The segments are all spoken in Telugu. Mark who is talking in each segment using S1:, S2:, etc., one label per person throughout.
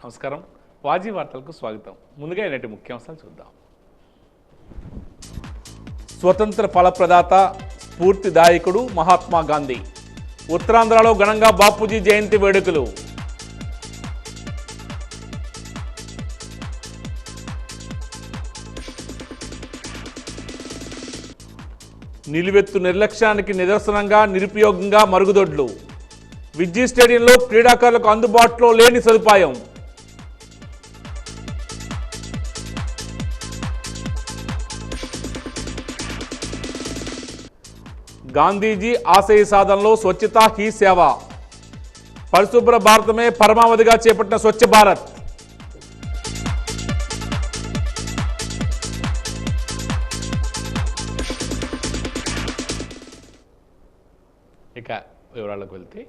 S1: నమస్కారం. వాజీ వార్తలకు స్వాగతం. ముందుగా ఇలాంటి ముఖ్యాంశాలు చూద్దాం. స్వతంత్ర ఫలప్రదాత స్ఫూర్తిదాయకుడు మహాత్మా గాంధీ. ఉత్తరాంధ్రలో ఘనంగా బాపూజీ జయంతి వేడుకలు. నిలువెత్తు నిర్లక్ష్యానికి నిదర్శనంగా నిరుపయోగంగా మరుగుదొడ్లు. విద్యా స్టేడియంలో క్రీడాకారులకు అందుబాటులో లేని సదుపాయం. గాంధీజీ ఆశయ సాధనలో స్వచ్ఛతా హీ సేవ. పరిశుభ్ర భారతమే పరమావధిగా చేపట్టిన స్వచ్ఛ భారత్. ఇక వివరాలకు వెళ్తే,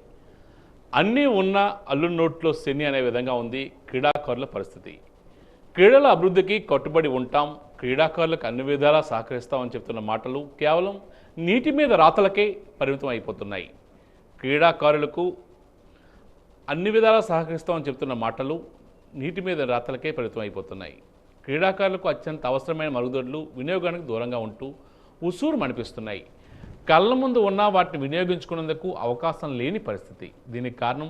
S1: అన్నీ ఉన్న అల్లు నోట్లో శని అనే విధంగా ఉంది క్రీడాకారుల పరిస్థితి. క్రీడల అభివృద్ధికి కట్టుబడి ఉంటాం, క్రీడాకారులకు అన్ని విధాలా సహకరిస్తామని చెప్తున్న మాటలు కేవలం నీటి మీద రాతలకే పరిమితం అయిపోతున్నాయి. క్రీడాకారులకు అన్ని విధాలా సహకరిస్తామని చెప్తున్న మాటలు నీటి మీద రాతలకే పరిమితం అయిపోతున్నాయి. క్రీడాకారులకు అత్యంత అవసరమైన మరుగుదొడ్లు వినియోగానికి దూరంగా ఉంటూ ఉసూరు మనిపిస్తున్నాయి. కళ్ళ ముందు ఉన్న వాటిని వినియోగించుకునేందుకు అవకాశం లేని పరిస్థితి. దీనికి కారణం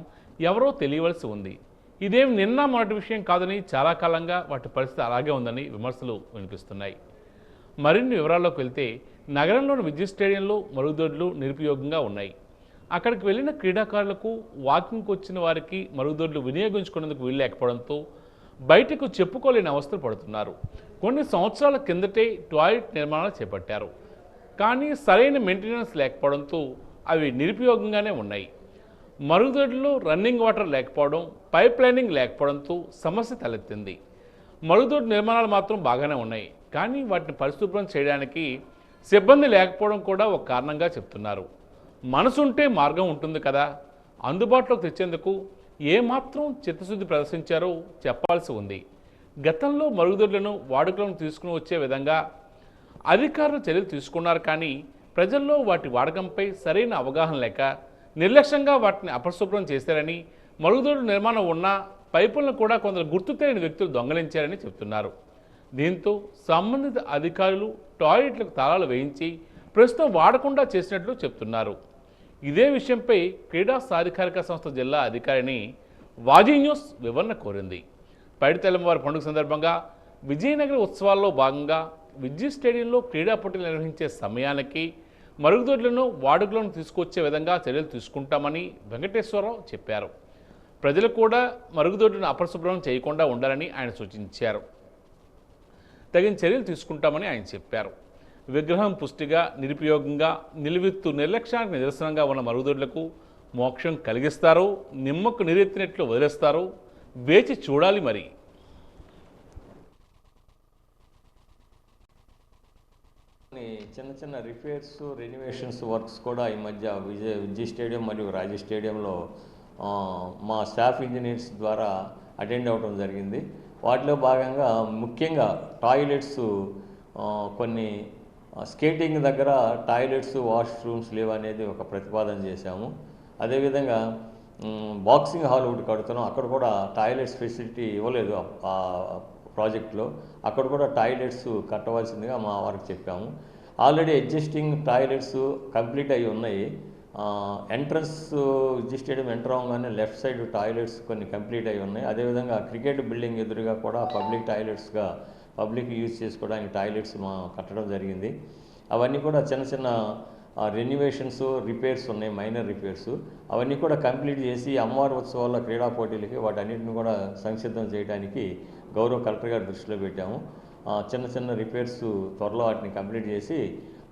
S1: ఎవరో తెలియవలసి ఉంది. ఇదేం నిన్న మొదటి విషయం కాదని, చాలా కాలంగా వాటి పరిస్థితి అలాగే ఉందని విమర్శలు వినిపిస్తున్నాయి. మరిన్ని వివరాల్లోకి వెళ్తే, నగరంలోని విద్యా స్టేడియంలో మరుగుదొడ్లు నిరుపయోగంగా ఉన్నాయి. అక్కడికి వెళ్ళిన క్రీడాకారులకు, వాకింగ్కి వచ్చిన వారికి మరుగుదొడ్లు వినియోగించుకునేందుకు వీలు లేకపోవడంతో బయటకు చెప్పుకోలేని అవస్థలు పడుతున్నారు. కొన్ని సంవత్సరాల కిందటే టాయిలెట్ నిర్మాణాలు చేపట్టారు, కానీ సరైన మెయింటెనెన్స్ లేకపోవడంతో అవి నిరుపయోగంగానే ఉన్నాయి. మరుగుదొడ్లలో రన్నింగ్ వాటర్ లేకపోవడం, పైప్ లైనింగ్ లేకపోవడంతో సమస్య తలెత్తింది. మరుగుదొడ్డు నిర్మాణాలు మాత్రం బాగానే ఉన్నాయి, కానీ వాటిని పరిశుభ్రం చేయడానికి సిబ్బంది లేకపోవడం కూడా ఒక కారణంగా చెప్తున్నారు. మనసుంటే మార్గం ఉంటుంది కదా, అందుబాటులోకి తెచ్చేందుకు ఏమాత్రం చిత్తశుద్ధి ప్రదర్శించారో చెప్పాల్సి ఉంది. గతంలో మరుగుదొడ్లను వాడుకలను తీసుకుని వచ్చే విధంగా అధికారులు చర్యలు తీసుకున్నారు, కానీ ప్రజల్లో వాటి వాడకంపై సరైన అవగాహన లేక నిర్లక్ష్యంగా వాటిని అపరిశుభ్రం చేశారని, మరుగుదొడ్ల నిర్మాణం ఉన్న పైపులను కూడా కొందరు గుర్తు తెలియని వ్యక్తులు దొంగలించారని చెబుతున్నారు. దీంతో సంబంధిత అధికారులు టాయిలెట్లకు తాళాలు వేయించి ప్రస్తుతం వాడకుండా చేసినట్లు చెప్తున్నారు. ఇదే విషయంపై క్రీడా సాధికారిక సంస్థ జిల్లా అధికారిని వాజీ న్యూస్ వివరణ కోరింది. పైడితల్లమ్మవారి పండుగ సందర్భంగా విజయనగర ఉత్సవాల్లో భాగంగా విద్యా స్టేడియంలో క్రీడా పోటీలు నిర్వహించే సమయానికి మరుగుదొడ్లను వాడుకలను తీసుకొచ్చే విధంగా చర్యలు తీసుకుంటామని వెంకటేశ్వరరావు చెప్పారు. ప్రజలు కూడా మరుగుదొడ్లను అపరిశుభ్రం చేయకుండా ఉండాలని ఆయన సూచించారు. తగిన చర్యలు తీసుకుంటామని ఆయన చెప్పారు. విగ్రహం పుష్టిగా నిరుపయోగంగా నిలువెత్తు నిర్లక్ష్యానికి నిదర్శనంగా ఉన్న మరుగుదొడ్లకు మోక్షం కలిగిస్తారో, నిమ్మకు నీరెత్తినట్లు వదిలేస్తారో వేచి చూడాలి. మరి
S2: చిన్న చిన్న రిపేర్స్, రెనోవేషన్స్ వర్క్స్ కూడా ఈ మధ్య విద్యా స్టేడియం మరియు రాజీ స్టేడియంలో మా స్టాఫ్ ఇంజనీర్స్ ద్వారా అటెండ్ అవ్వడం జరిగింది. వాటిలో భాగంగా ముఖ్యంగా టాయిలెట్స్, కొన్ని స్కేటింగ్ దగ్గర టాయిలెట్స్, వాష్రూమ్స్ లేవు అనేది ఒక ప్రతిపాదన చేశాము. అదేవిధంగా బాక్సింగ్ హాల్ ఒకటి కడుతున్నాం, అక్కడ కూడా టాయిలెట్స్ ఫెసిలిటీ ఇవ్వలేదు ఆ ప్రాజెక్ట్లో. అక్కడ కూడా టాయిలెట్స్ కట్టవలసిందిగా మా వారికి చెప్పాము. ఆల్రెడీ ఎగ్జిస్టింగ్ టాయిలెట్స్ కంప్లీట్ అయి ఉన్నాయి. ఎంట్రన్స్ విద్యా స్టేడియం ఎంటర్ అవ్వగానే లెఫ్ట్ సైడ్ టాయిలెట్స్ కొన్ని కంప్లీట్ అయి ఉన్నాయి. అదేవిధంగా క్రికెట్ బిల్డింగ్ ఎదురుగా కూడా పబ్లిక్ టాయిలెట్స్గా పబ్లిక్ యూజ్ చేసుకోవడానికి టాయిలెట్స్ కట్టడం జరిగింది. అవన్నీ కూడా చిన్న చిన్న రెన్యువేషన్స్, రిపేర్స్ ఉన్నాయి, మైనర్ రిపేర్స్. అవన్నీ కూడా కంప్లీట్ చేసి అమ్మవారి ఉత్సవాల్లో క్రీడా పోటీలకి వాటన్నిటిని కూడా సంసిద్ధం చేయడానికి గౌరవ కలెక్టర్ గారి దృష్టిలో పెట్టాము. చిన్న చిన్న రిపేర్స్ త్వరలో వాటిని కంప్లీట్ చేసి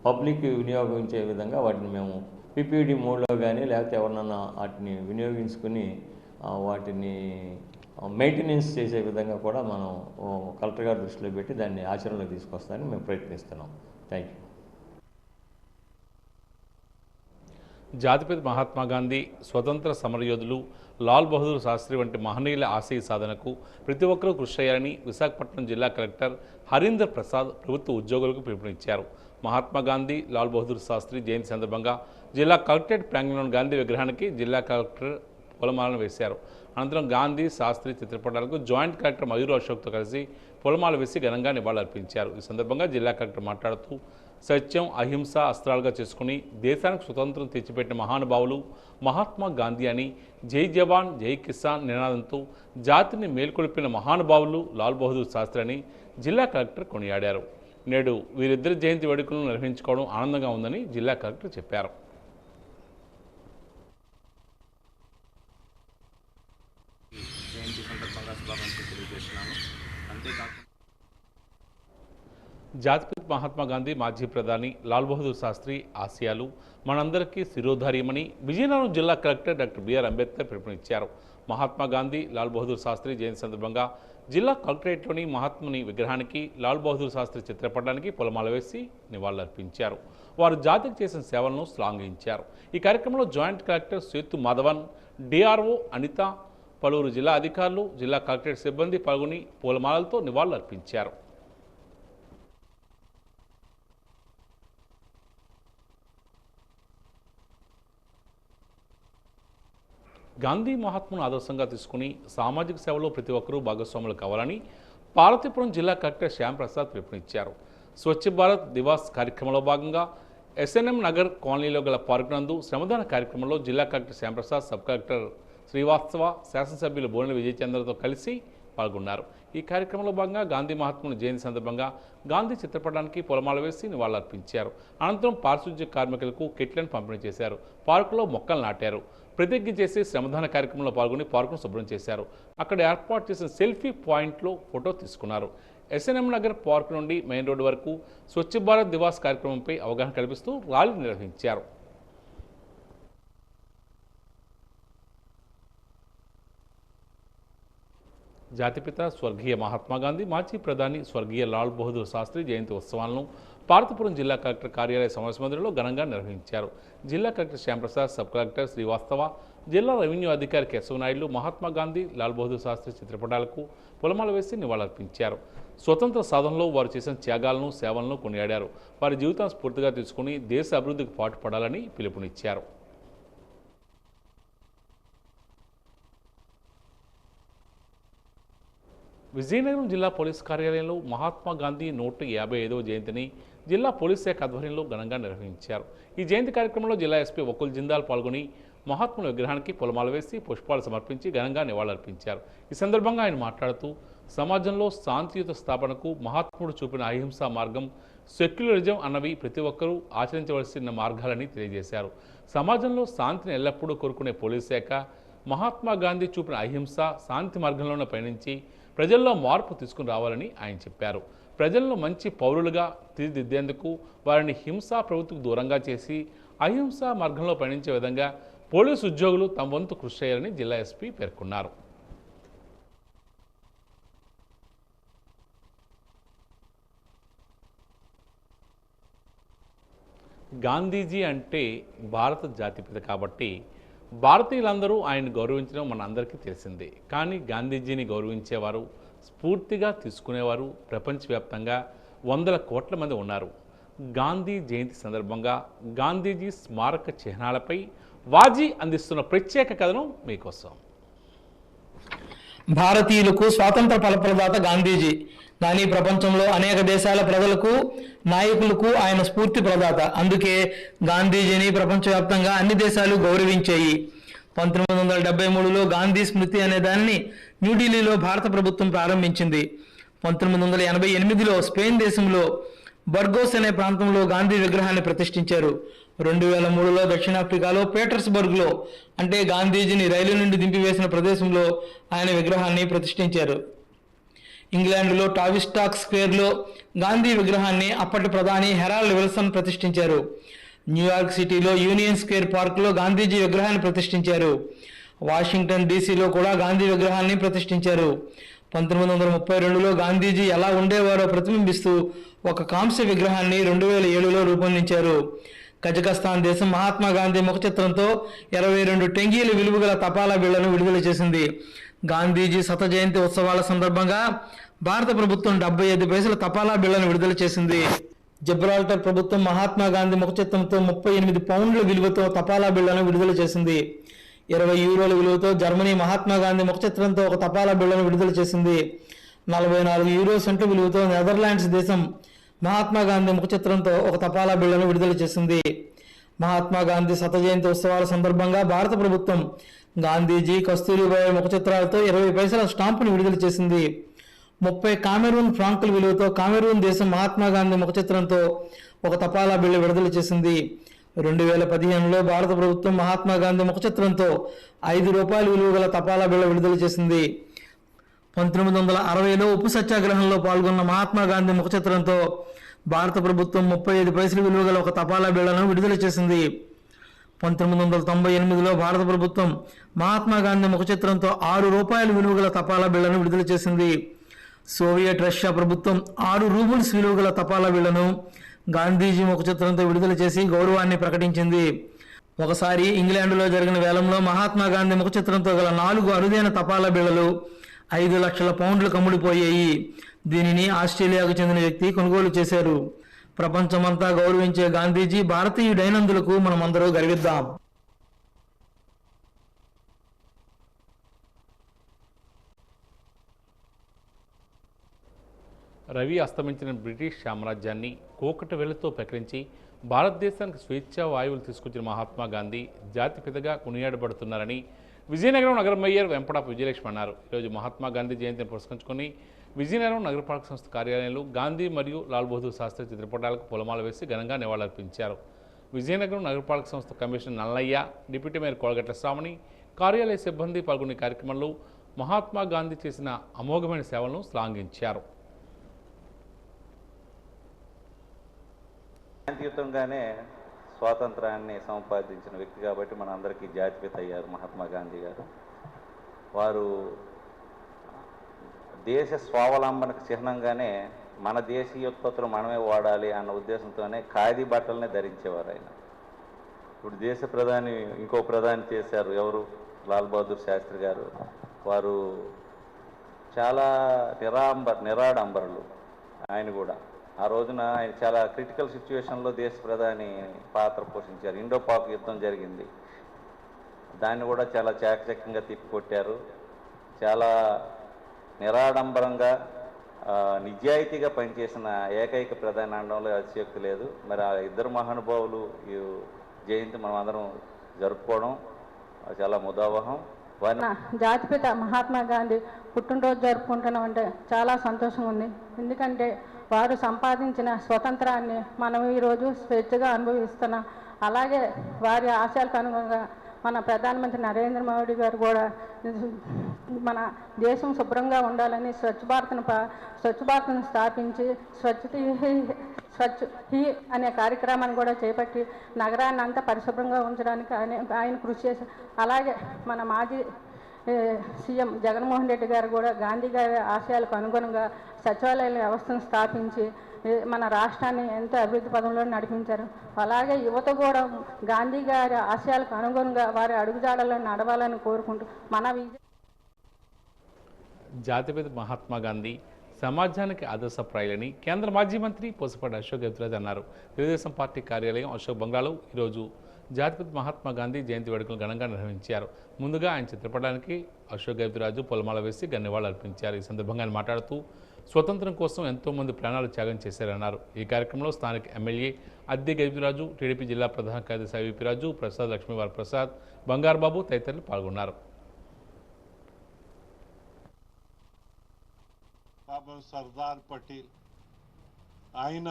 S2: పబ్లిక్ వినియోగించే విధంగా వాటిని మేము పిపిడి మోడ్లో కానీ లేకపోతే ఎవరినన్నా వాటిని వినియోగించుకుని వాటిని మెయింటెనెన్స్ చేసే విధంగా కూడా మనం కలెక్టర్ గారి దృష్టిలో పెట్టి దాన్ని ఆచరణలోకి తీసుకొస్తామని మేము ప్రయత్నిస్తున్నాం. Thank you.
S1: జాతిపిత మహాత్మా గాంధీ, స్వతంత్ర సమరయోధులు లాల్ బహదూర్ శాస్త్రి వంటి మహనీయుల ఆశయ సాధనకు ప్రతి ఒక్కరూ కృషి చేయాలని విశాఖపట్నం జిల్లా కలెక్టర్ హరీందర్ ప్రసాద్ ప్రభుత్వ ఉద్యోగులకు పిలుపునిచ్చారు. మహాత్మా గాంధీ, లాల్ బహదూర్ శాస్త్రి జయంతి సందర్భంగా జిల్లా కలెక్టరేట్ ప్రాంగణంలోని గాంధీ విగ్రహానికి జిల్లా కలెక్టర్ పూలమాలను వేశారు. అనంతరం గాంధీ శాస్త్రి చిత్రపటాలకు జాయింట్ కలెక్టర్ మయూర్ అశోక్తో కలిసి పూలమాల వేసి ఘనంగా నివాళులర్పించారు. ఈ సందర్భంగా జిల్లా కలెక్టర్ మాట్లాడుతూ సత్యం అహింస అస్త్రాలుగా చేసుకుని దేశానికి స్వతంత్రం తెచ్చిపెట్టిన మహానుభావులు మహాత్మా గాంధీ అని, జై జవాన్ జై కిసాన్ నినాదంతో జాతిని మేల్కొల్పిన మహానుభావులు లాల్ బహదూర్ శాస్త్రి అని జిల్లా కలెక్టర్ కొనియాడారు. నేడు వీరిద్దరి జయంతి వేడుకలను నిర్వహించుకోవడం ఆనందంగా ఉందని జిల్లా కలెక్టర్ చెప్పారు.
S3: జయంతి సందర్భంగా శుభాకాంక్షలు తెలియజేస్తున్నాను. అంతేకాకుండా
S1: జాతిపిత మహాత్మా గాంధీ మాజీ ప్రధాని లాల్ బహదూర్ శాస్త్రి ఆశయాలు మనందరికీ శిరోధార్యమని విజయనగరం జిల్లా కలెక్టర్ డాక్టర్ బిఆర్ అంబేద్కర్ పిలుపునిచ్చారు. మహాత్మా గాంధీ లాల్ బహదూర్ శాస్త్రి జయంతి సందర్భంగా జిల్లా కలెక్టరేట్లోని మహాత్ముని విగ్రహానికి లాల్ బహదూర్ శాస్త్రి చిత్రపటానికి పూలమాల వేసి నివాళులర్పించారు. వారు జాతికి చేసిన సేవలను శ్లాఘించారు. ఈ కార్యక్రమంలో joint collector Sethu Madhavan, DRO Anitha, పలువురు జిల్లా అధికారులు, జిల్లా కలెక్టరేట్ సిబ్బంది పాల్గొని పూలమాలలతో నివాళులర్పించారు. గాంధీ మహాత్మును ఆదర్శంగా తీసుకుని సామాజిక సేవలో ప్రతి ఒక్కరూ భాగస్వాములు కావాలని పార్వతీపురం జిల్లా కలెక్టర్ శ్యాంప్రసాద్ పిలుపునిచ్చారు. స్వచ్ఛ భారత్ దివాస్ కార్యక్రమంలో భాగంగా ఎస్ఎన్ఎం నగర్ కాలనీలో గల పార్కు నందు శ్రమదాన కార్యక్రమంలో జిల్లా collector Shyamprasad, sub collector Srivastava, శాసనసభ్యులు బోనెల విజయచంద్రతో కలిసి పాల్గొన్నారు. ఈ కార్యక్రమంలో భాగంగా గాంధీ మహాత్ముని జయంతి సందర్భంగా గాంధీ చిత్రపటానికి పూలమాల వేసి నివాళులర్పించారు. అనంతరం పారిశుధ్య కార్మికులకు కిట్లను పంపిణీ చేశారు. పార్కులో మొక్కలు నాటారు. ప్రతిజ్ఞ చేసి శ్రమదాన కార్యక్రమంలో పాల్గొని పార్కును శుభ్రం చేశారు. అక్కడ ఏర్పాటు చేసిన సెల్ఫీ పాయింట్లో ఫోటో తీసుకున్నారు. ఎస్ఎన్ఎం నగర్ పార్క్ నుండి మెయిన్ రోడ్డు వరకు స్వచ్ఛ భారత్ దివాస్ కార్యక్రమంపై అవగాహన కల్పిస్తూ ర్యాలీ నిర్వహించారు. జాతిపిత స్వర్గీయ మహాత్మా గాంధీ మాజీ ప్రధాని స్వర్గీయ లాల్ బహదూర్ శాస్త్రి జయంతి ఉత్సవాలను పార్వతీపురం జిల్లా కలెక్టర్ కార్యాలయ సమావేశ మందిరంలో ఘనంగా నిర్వహించారు. జిల్లా collector Shyamprasad, sub collector Srivastava, జిల్లా రెవెన్యూ అధికారి కేశవనాయుడు మహాత్మా గాంధీ, లాల్ బహదూర్ శాస్త్రి చిత్రపటాలకు పూలమాల వేసి నివాళులర్పించారు. స్వతంత్ర సాధనలో వారు చేసిన త్యాగాలను, సేవలను కొనియాడారు. వారి జీవితాన్ని స్ఫూర్తిగా తీసుకుని దేశ అభివృద్ధికి పాటుపడాలని పిలుపునిచ్చారు. విజయనగరం జిల్లా పోలీస్ కార్యాలయంలో మహాత్మా గాంధీ 155వ జయంతిని జిల్లా పోలీస్ శాఖ ఆధ్వర్యంలో ఘనంగా నిర్వహించారు. ఈ జయంతి కార్యక్రమంలో జిల్లా ఎస్పీ వకుల్ జిందాల్ పాల్గొని మహాత్ముల విగ్రహానికి పూలమాల వేసి పుష్పాలు సమర్పించి ఘనంగా నివాళులర్పించారు. ఈ సందర్భంగా ఆయన మాట్లాడుతూ సమాజంలో శాంతియుత స్థాపనకు మహాత్ముడు చూపిన అహింసా మార్గం, సెక్యులరిజం అన్నవి ప్రతి ఒక్కరూ ఆచరించవలసిన మార్గాలని తెలియజేశారు. సమాజంలో శాంతిని ఎల్లప్పుడూ కోరుకునే పోలీస్ శాఖ మహాత్మా గాంధీ చూపిన అహింస, శాంతి మార్గంలోనే పయనించి ప్రజల్లో మార్పు తీసుకుని రావాలని ఆయన చెప్పారు. ప్రజల్లో మంచి పౌరులుగా తీర్చిదిద్దేందుకు వారిని హింసా ప్రవృత్తికి దూరంగా చేసి అహింసా మార్గంలో పయనించే విధంగా పోలీసు ఉద్యోగులు తమ వంతు కృషి చేయాలని జిల్లా ఎస్పీ పేర్కొన్నారు. గాంధీజీ అంటే భారత జాతిపిత కాబట్టి భారతీయులందరూ ఆయన్ని గౌరవించడం మన అందరికీ తెలిసిందే. కానీ గాంధీజీని గౌరవించేవారు, స్ఫూర్తిగా తీసుకునేవారు ప్రపంచవ్యాప్తంగా వందల కోట్ల మంది ఉన్నారు. గాంధీ జయంతి సందర్భంగా గాంధీజీ స్మారక చిహ్నాలపై వాజీ అందిస్తున్న ప్రత్యేక కథనం మీకోసం.
S4: భారతీయులకు స్వాతంత్ర ఫలప్రదాత గాంధీజీ. కానీ ప్రపంచంలో అనేక దేశాల ప్రజలకు, నాయకులకు ఆయన స్ఫూర్తి ప్రదాత. అందుకే గాంధీజీని ప్రపంచవ్యాప్తంగా అన్ని దేశాలు గౌరవించాయి. 1973లో గాంధీ స్మృతి అనే దానిని న్యూఢిల్లీలో భారత ప్రభుత్వం ప్రారంభించింది. 1988లో స్పెయిన్ దేశంలో బర్గోస్ అనే ప్రాంతంలో గాంధీ విగ్రహాన్ని ప్రతిష్ఠించారు. 2003లో దక్షిణాఫ్రికాలో పీటర్స్బర్గ్లో, అంటే గాంధీజీని రైలు నుండి దింపివేసిన ప్రదేశంలో ఆయన విగ్రహాన్ని ప్రతిష్ఠించారు. ఇంగ్లాండ్లో టావిస్టాక్ స్క్వేర్లో గాంధీ విగ్రహాన్ని అప్పటి ప్రధాని హెరాల్డ్ విల్సన్ ప్రతిష్ఠించారు. న్యూయార్క్ సిటీలో యూనియన్ స్క్వేర్ పార్క్లో గాంధీజీ విగ్రహాన్ని ప్రతిష్ఠించారు. వాషింగ్టన్ డీసీలో కూడా గాంధీ విగ్రహాన్ని ప్రతిష్ఠించారు. 1932లో గాంధీజీ ఎలా ఉండేవారో ప్రతిబింబిస్తూ ఒక కాంస్య విగ్రహాన్ని 2007లో రూపొందించారు. కజకస్తాన్ దేశం మహాత్మా గాంధీ ముఖ చిత్రంతో 22 టెంగీల విలువగల తపాలా బిళ్లను విడుదల చేసింది. గాంధీజీ శత జయంతి ఉత్సవాల సందర్భంగా భారత ప్రభుత్వం 75 పైసల తపాలా బిళ్లను విడుదల చేసింది. జిబ్రాల్టర్ ప్రభుత్వం మహాత్మా గాంధీ ముఖ చిత్రంతో 38 పౌండ్ల విలువతో తపాలా బిళ్లను విడుదల చేసింది. €20 విలువతో జర్మనీ మహాత్మా గాంధీ ముఖ చిత్రంతో ఒక తపాలా బిళ్లను విడుదల చేసింది. €44 విలువతో నెదర్లాండ్స్ దేశం మహాత్మా గాంధీ ముఖ చిత్రంతో ఒక తపాలా బిళ్లను విడుదల చేసింది. మహాత్మా గాంధీ శత జయంతి ఉత్సవాల సందర్భంగా భారత ప్రభుత్వం గాంధీజీ, కస్తూరిబాయి ముఖ చిత్రాలతో 20 పైసల స్టాంపును విడుదల చేసింది. 30 కామెరూన్ ఫ్రాంకుల విలువతో కామెరూన్ దేశం మహాత్మా గాంధీ ముఖ చిత్రంతో ఒక తపాలా బిళ్ల విడుదల చేసింది. 2015లో భారత ప్రభుత్వం మహాత్మా గాంధీ ముఖ చిత్రంతో ₹5 విలువ గల తపాలా బిళ్ల విడుదల చేసింది. 1960లో ఉప్పు సత్యాగ్రహంలో పాల్గొన్న మహాత్మా గాంధీ ముఖ చిత్రంతో భారత ప్రభుత్వం 35 పైసలు విలువ గల ఒక తపాలా బిళ్లను విడుదల చేసింది. 1998లో భారత ప్రభుత్వం మహాత్మా గాంధీ ముఖ చిత్రంతో ₹6 విలువ గల తపాలా బిళ్లను విడుదల చేసింది. సోవియట్ రష్యా ప్రభుత్వం ₹6 విలువ గల తపాలా బిళ్లను గాంధీజీ ముఖ చిత్రంతో విడుదల చేసి గౌరవాన్ని ప్రకటించింది. ఒకసారి ఇంగ్లాండ్లో జరిగిన వేలంలో మహాత్మా గాంధీ ముఖ చిత్రంతో గల 4 అరుదైన తపాలా బిళ్లలు £5 లక్షల కమ్ముడిపోయాయి. దీనిని ఆస్ట్రేలియాకు చెందిన వ్యక్తి కొనుగోలు చేశారు. ప్రపంచమంతా గౌరవించే గాంధీజీ భారతీయుడైనందులకు మనమందరూ గర్విద్దాం.
S1: రవి అస్తమించిన బ్రిటిష్ సామ్రాజ్యాన్ని కోకట వెలుతో ప్రకటించి భారతదేశానికి స్వేచ్ఛా వాయువులు తీసుకొచ్చిన మహాత్మా గాంధీ జాతిపితగా కొనియాడబడుతున్నారని విజయనగరం నగర మేయర్ వెంపడాపు విజయలక్ష్మి అన్నారు. ఈరోజు మహాత్మా గాంధీ జయంతిని పురస్కరించుకొని విజయనగరం నగరపాలక సంస్థ కార్యాలయంలో గాంధీ మరియు లాల్ బహదూర్ శాస్త్రి చిత్రపటాలకు పూలమాల వేసి ఘనంగా నివాళులర్పించారు. విజయనగరం నగరపాలక సంస్థ commissioner Nallaiah, deputy mayor Kolagatla Sravani, కార్యాలయ సిబ్బంది పాల్గొనే కార్యక్రమంలో మహాత్మా గాంధీ చేసిన అమోఘమైన సేవలను శ్లాఘించారు.
S5: శాంతియుతంగానే స్వాతంత్రాన్ని సంపాదించిన వ్యక్తి కాబట్టి మన అందరికీ జాతిపిత అయ్యారు మహాత్మా గాంధీ గారు. వారు దేశ స్వావలంబనకు చిహ్నంగానే మన దేశీయోత్పత్తులు మనమే వాడాలి అన్న ఉద్దేశంతోనే ఖాదీ బట్టలనే ధరించేవారు ఆయన. ఇప్పుడు దేశ ప్రధాని ఇంకో ప్రధాని చేశారు, ఎవరు? లాల్ బహదూర్ శాస్త్రి గారు. వారు చాలా నిరాడంబరులు. ఆయన కూడా ఆ రోజున ఆయన చాలా క్రిటికల్ సిచ్యువేషన్లో దేశ ప్రధాని పాత్ర పోషించారు. ఇండో పాక్ యుద్ధం జరిగింది, దాన్ని కూడా చాలా చాకచక్యంగా తిప్పికొట్టారు. చాలా నిరాడంబరంగా నిజాయితీగా పనిచేసిన ఏకైక ప్రధాని అనడంలో అతిశయోక్తి లేదు. మరి ఆ ఇద్దరు మహానుభావులు ఈ జయంతి మనం అందరం జరుపుకోవడం చాలా ముదావహం.
S6: జాతిపిత మహాత్మా గాంధీ పుట్టినరోజు జరుపుకుంటున్నాం అంటే చాలా సంతోషంగా ఉంది. ఎందుకంటే వారు సంపాదించిన స్వతంత్రాన్ని మనం ఈరోజు స్వేచ్ఛగా అనుభవిస్తున్నాం. అలాగే వారి ఆశయాలకు అనుగుణంగా మన ప్రధానమంత్రి నరేంద్ర మోడీ గారు కూడా మన దేశం శుభ్రంగా ఉండాలని స్వచ్ఛ భారత్ను స్థాపించి స్వచ్ఛ హీ అనే కార్యక్రమాన్ని కూడా చేపట్టి నగరాన్ని అంతా పరిశుభ్రంగా ఉంచడానికి ఆయన కృషి చేశారు. అలాగే మన మాజీ సీఎం జగన్మోహన్ రెడ్డి గారు కూడా గాంధీ గారి ఆశయాలకు అనుగుణంగా సచివాలయ వ్యవస్థను స్థాపించి మన రాష్ట్రాన్ని ఎంతో అభివృద్ధి పదంలో నడిపించారు. అలాగే యువత కూడా గాంధీ గారి ఆశయాలకు అనుగుణంగా వారి అడుగుజాడల్లో నడవాలని కోరుకుంటూ మన
S1: జాతిపిత మహాత్మా గాంధీ సమాజానికి ఆదర్శప్రాయులని కేంద్ర మాజీ మంత్రి పూసపాటి అశోక్ గజరాజ్ అన్నారు. తెలుగుదేశం పార్టీ కార్యాలయం అశోక్ బంగ్లాలో ఈరోజు జాతిపిత మహాత్మా గాంధీ జయంతి వేడుకలు ఘనంగా నిర్వహించారు. ముందుగా ఆయన చిత్రపటానికి అశోక్ గజరాజు పొలమాల వేసి నివాళులు అర్పించారు. ఈ సందర్భంగా ఆయన మాట్లాడుతూ స్వతంత్రం కోసం ఎంతోమంది ప్రాణాలు త్యాగం చేశారన్నారు. ఈ కార్యక్రమంలో స్థానిక ఎమ్మెల్యే అద్దె గజరాజు, టీడీపీ జిల్లా ప్రధాన కార్యదర్శి ఐవీపీ రాజు, ప్రసాద్, లక్ష్మీవారి ప్రసాద్, బంగారుబాబు తదితరులు పాల్గొన్నారు.
S7: సర్దార్ పటేల్ ఆయన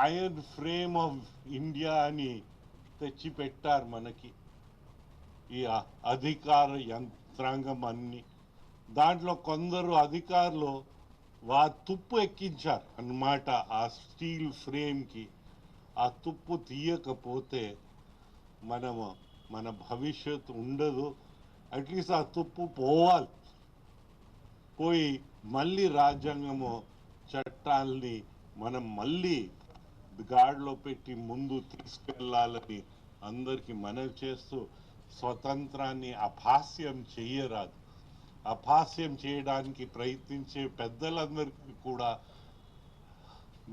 S7: ఐరన్ ఫ్రేమ్ ఆఫ్ ఇండియా అని తెచ్చిపెట్టారు మనకి. ఈ అధికార యంత్రాంగం అన్ని దాంట్లో కొందరు అధికారులు తుప్పు ఎక్కించారు అన్నమాట ఆ స్టీల్ ఫ్రేమ్కి. ఆ తుప్పు తీయకపోతే మన భవిష్యత్తు ఉండదు. అట్లీస్ట్ ఆ తుప్పు పోయి మళ్ళీ రాజ్యాంగము చట్టాలని మనం మళ్ళీ గాడిలో పెట్టి ముందు తీసుకెళ్లాలని అందరికీ మనవి చేస్తూ స్వతంత్రాన్ని అపహాస్యం చేయరాదు. అపహాస్యం చేయడానికి ప్రయత్నించే పెద్దలందరికీ కూడా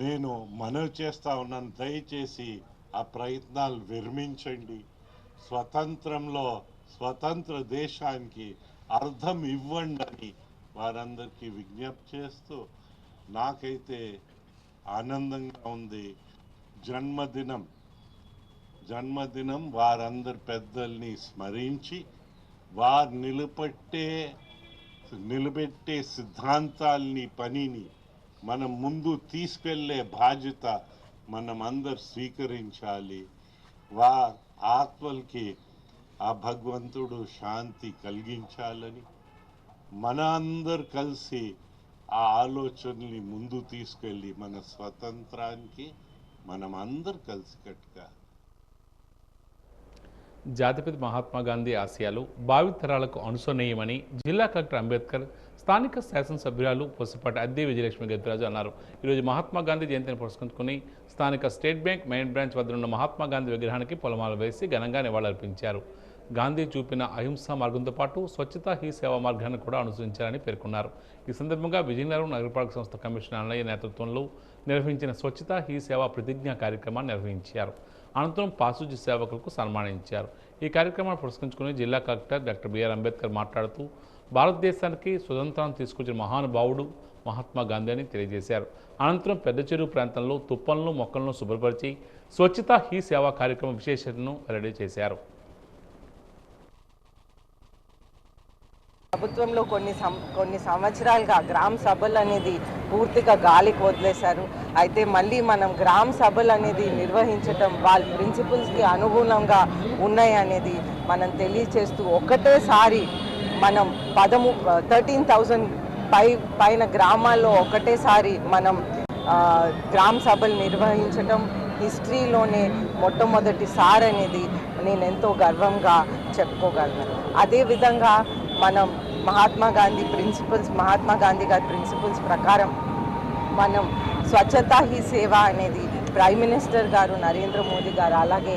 S7: నేను మనవి చేస్తా ఉన్నాను, దయచేసి ఆ ప్రయత్నాలు విరమించండి. స్వతంత్రంలో స్వతంత్ర దేశానికి అర్థం ఇవ్వండి అని వారందరికీ విజ్ఞప్తి చేస్తూ నాకైతే ఆనందంగా ఉంది. జన్మదినం వారందరి పెద్దల్ని స్మరించి వారు నిలబెట్టే సిద్ధాంతాల్ని పనిని మనం ముందు తీసుకెళ్లే బాధ్యత మనం అందరు స్వీకరించాలి. ఆత్మలకి ఆ భగవంతుడు శాంతి కలిగించాలని మన అందరు కలిసి ఆ ఆలోచనల్ని ముందు తీసుకెళ్ళి మన స్వతంత్రానికి మనం అందరు కలిసికట్టుగా
S1: జాతిపిత మహాత్మా గాంధీ ఆశయాలు భావితరాలకు అనుసరణీయమని జిల్లా కలెక్టర్ అంబేద్కర్ స్థానిక శాసనసభ్యురాలు పొసపాటి అద్దె విజయలక్ష్మి గద్దిరాజు అన్నారు. ఈరోజు మహాత్మా గాంధీ జయంతిని పురస్కరించుకుని స్థానిక స్టేట్ బ్యాంక్ మెయిన్ బ్రాంచ్ వద్ద ఉన్న మహాత్మా గాంధీ విగ్రహానికి పొలమాల వేసి ఘనంగా నివాళులర్పించారు. గాంధీ చూపిన అహింసా మార్గంతో పాటు స్వచ్ఛతా హీ సేవా మార్గాన్ని కూడా అనుసరించారని పేర్కొన్నారు. ఈ సందర్భంగా విజయనగరం నగరపాలక సంస్థ కమిషనర్ అన్నయ్య నేతృత్వంలో నిర్వహించిన స్వచ్ఛతా హీ సేవా ప్రతిజ్ఞా కార్యక్రమాన్ని నిర్వహించారు. అనంతరం పాసుజీ సేవకులకు సన్మానించారు. ఈ కార్యక్రమాన్ని పురస్కరించుకుని జిల్లా కలెక్టర్ డాక్టర్ బిఆర్ అంబేద్కర్ మాట్లాడుతూ భారతదేశానికి స్వతంత్రం తీసుకొచ్చిన మహానుభావుడు మహాత్మా గాంధీ అని తెలియజేశారు. అనంతరం పెద్ద చెరువు ప్రాంతంలో తుప్పలను మొక్కలను శుభ్రపరిచి స్వచ్ఛతా హీ సేవా కార్యక్రమం విశేషతను వెల్లడి చేశారు.
S8: ప్రభుత్వంలో కొన్ని సంవత్సరాలుగా గ్రామ సభలు అనేది పూర్తిగా గాలికి వదిలేశారు. అయితే మళ్ళీ మనం గ్రామ సభలు అనేది నిర్వహించటం వాళ్ళ ప్రిన్సిపల్స్కి అనుగుణంగా ఉన్నాయి అనేది మనం తెలియచేస్తూ ఒకటేసారి మనం 13,000 పైన గ్రామాల్లో ఒకటేసారి మనం గ్రామ సభలు నిర్వహించటం హిస్టరీలోనే మొట్టమొదటిసారి అనేది నేను ఎంతో గర్వంగా చెప్పుకోగలను. అదేవిధంగా మనం మహాత్మా గాంధీ గారి ప్రిన్సిపల్స్ ప్రకారం మనం స్వచ్ఛతా హీ సేవ అనేది ప్రైమ్ మినిస్టర్ గారు నరేంద్ర మోదీ గారు అలాగే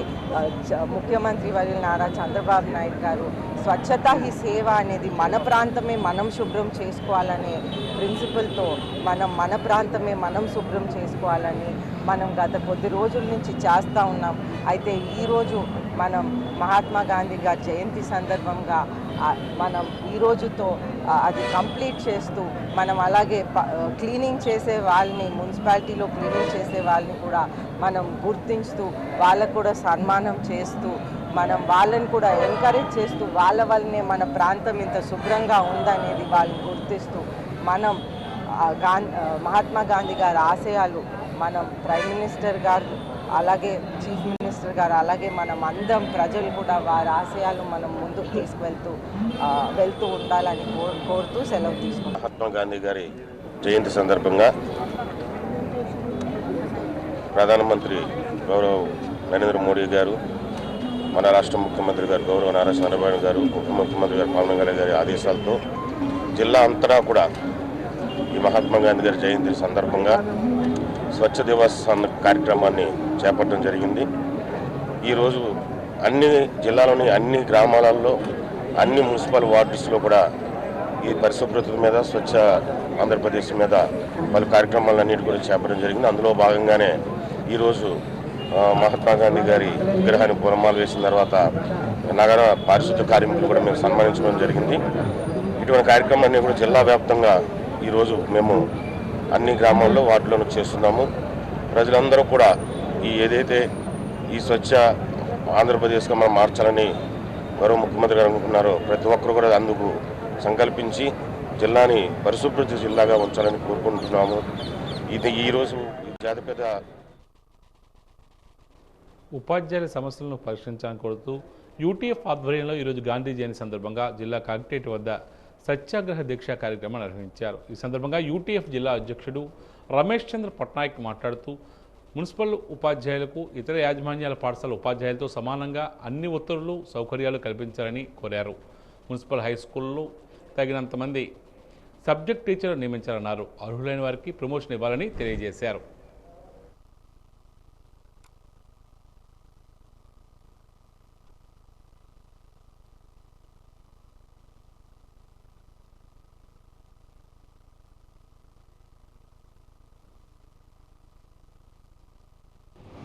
S8: ముఖ్యమంత్రి వర్యులు నారా చంద్రబాబు నాయుడు గారు స్వచ్ఛతా హీ సేవ అనేది మన ప్రాంతమే మనం శుభ్రం చేసుకోవాలనే ప్రిన్సిపల్తో మన ప్రాంతమే మనం శుభ్రం చేసుకోవాలని మనం గత కొద్ది రోజుల నుంచి చేస్తూ ఉన్నాం. అయితే ఈరోజు మనం మహాత్మా గాంధీ గారి జయంతి సందర్భంగా మనం ఈరోజుతో అది కంప్లీట్ చేస్తూ మనం అలాగే క్లీనింగ్ చేసే వాళ్ళని మున్సిపాలిటీలో క్లీనింగ్ చేసే వాళ్ళని కూడా మనం గుర్తించుతూ వాళ్ళకు కూడా సన్మానం చేస్తూ మనం వాళ్ళని కూడా ఎంకరేజ్ చేస్తూ వాళ్ళ వల్లనే మన ప్రాంతం ఇంత శుభ్రంగా ఉందనేది వాళ్ళని గుర్తిస్తూ మనం మహాత్మా గాంధీ గారి ఆశయాలు మనం ప్రైమ్ మినిస్టర్ గారు అలాగే చీఫ్ మినిస్టర్ గారు అలాగే మనం అందరం ప్రజలు కూడా వారి ఆశయాలు మనం ముందుకు వెళ్తూ ఉండాలని కోరుతూ సెలవు తీసుకుంటాం.
S9: మహాత్మా గాంధీ గారి జయంతి సందర్భంగా ప్రధానమంత్రి గౌరవ నరేంద్ర మోడీ గారు, మన రాష్ట్ర ముఖ్యమంత్రి గారు గౌరవ నారా చంద్రబాబు గారు, ఉప ముఖ్యమంత్రి గారు పవన్ కళ్యాణ్ గారి ఆదేశాలతో జిల్లా అంతటా కూడా ఈ మహాత్మా గాంధీ గారి జయంతి సందర్భంగా స్వచ్ఛ దివస్ కార్యక్రమాన్ని చేపట్టడం జరిగింది. ఈరోజు అన్ని జిల్లాలోని అన్ని గ్రామాలలో అన్ని మున్సిపల్ వార్డ్స్లో కూడా ఈ పరిశుభ్రత మీద స్వచ్ఛ ఆంధ్రప్రదేశ్ మీద పలు కార్యక్రమాలన్నిటి కూడా చేపట్టడం జరిగింది. అందులో భాగంగానే ఈరోజు మహాత్మా గాంధీ గారి విగ్రహాన్ని పూలమాల వేసిన తర్వాత నగర పారిశుద్ధ కార్మికులు కూడా మేము సన్మానించడం జరిగింది. ఇటువంటి కార్యక్రమాన్ని కూడా జిల్లా వ్యాప్తంగా ఈరోజు మేము అన్ని గ్రామాల్లో వార్డులను చేస్తున్నాము. ప్రజలందరూ కూడా ఏదైతే ఈ స్వచ్ఛ ఆంధ్రప్రదేశ్గా మనం మార్చాలని గౌరవ ముఖ్యమంత్రి గారు అనుకుంటున్నారో ప్రతి ఒక్కరు కూడా అందుకు సంకల్పించి జిల్లాని పరిశుభ్రత జిల్లాగా ఉంచాలని కోరుకుంటున్నాము. ఇది ఈరోజు జాతిపిత
S1: ఉపాధ్యాయుల సమస్యలను పరిష్కరించాలని కోరుతూ యూటీఎఫ్ ఆధ్వర్యంలో ఈరోజు గాంధీ జయంతి సందర్భంగా జిల్లా కలెక్టరేట్ వద్ద సత్యాగ్రహ దీక్ష కార్యక్రమం నిర్వహించారు. ఈ సందర్భంగా యూటీఎఫ్ జిల్లా అధ్యక్షుడు రమేష్ చంద్ర పట్నాయక్ మాట్లాడుతూ మున్సిపల్ ఉపాధ్యాయులకు ఇతర యాజమాన్యాల పాఠశాల ఉపాధ్యాయులతో సమానంగా అన్ని ఉత్తర్వులు సౌకర్యాలు కల్పించాలని కోరారు. మున్సిపల్ హై స్కూల్లో తగినంత మంది సబ్జెక్ట్ టీచర్లు నియమించాలన్నారు. అర్హులైన వారికి ప్రమోషన్ ఇవ్వాలని తెలియజేశారు.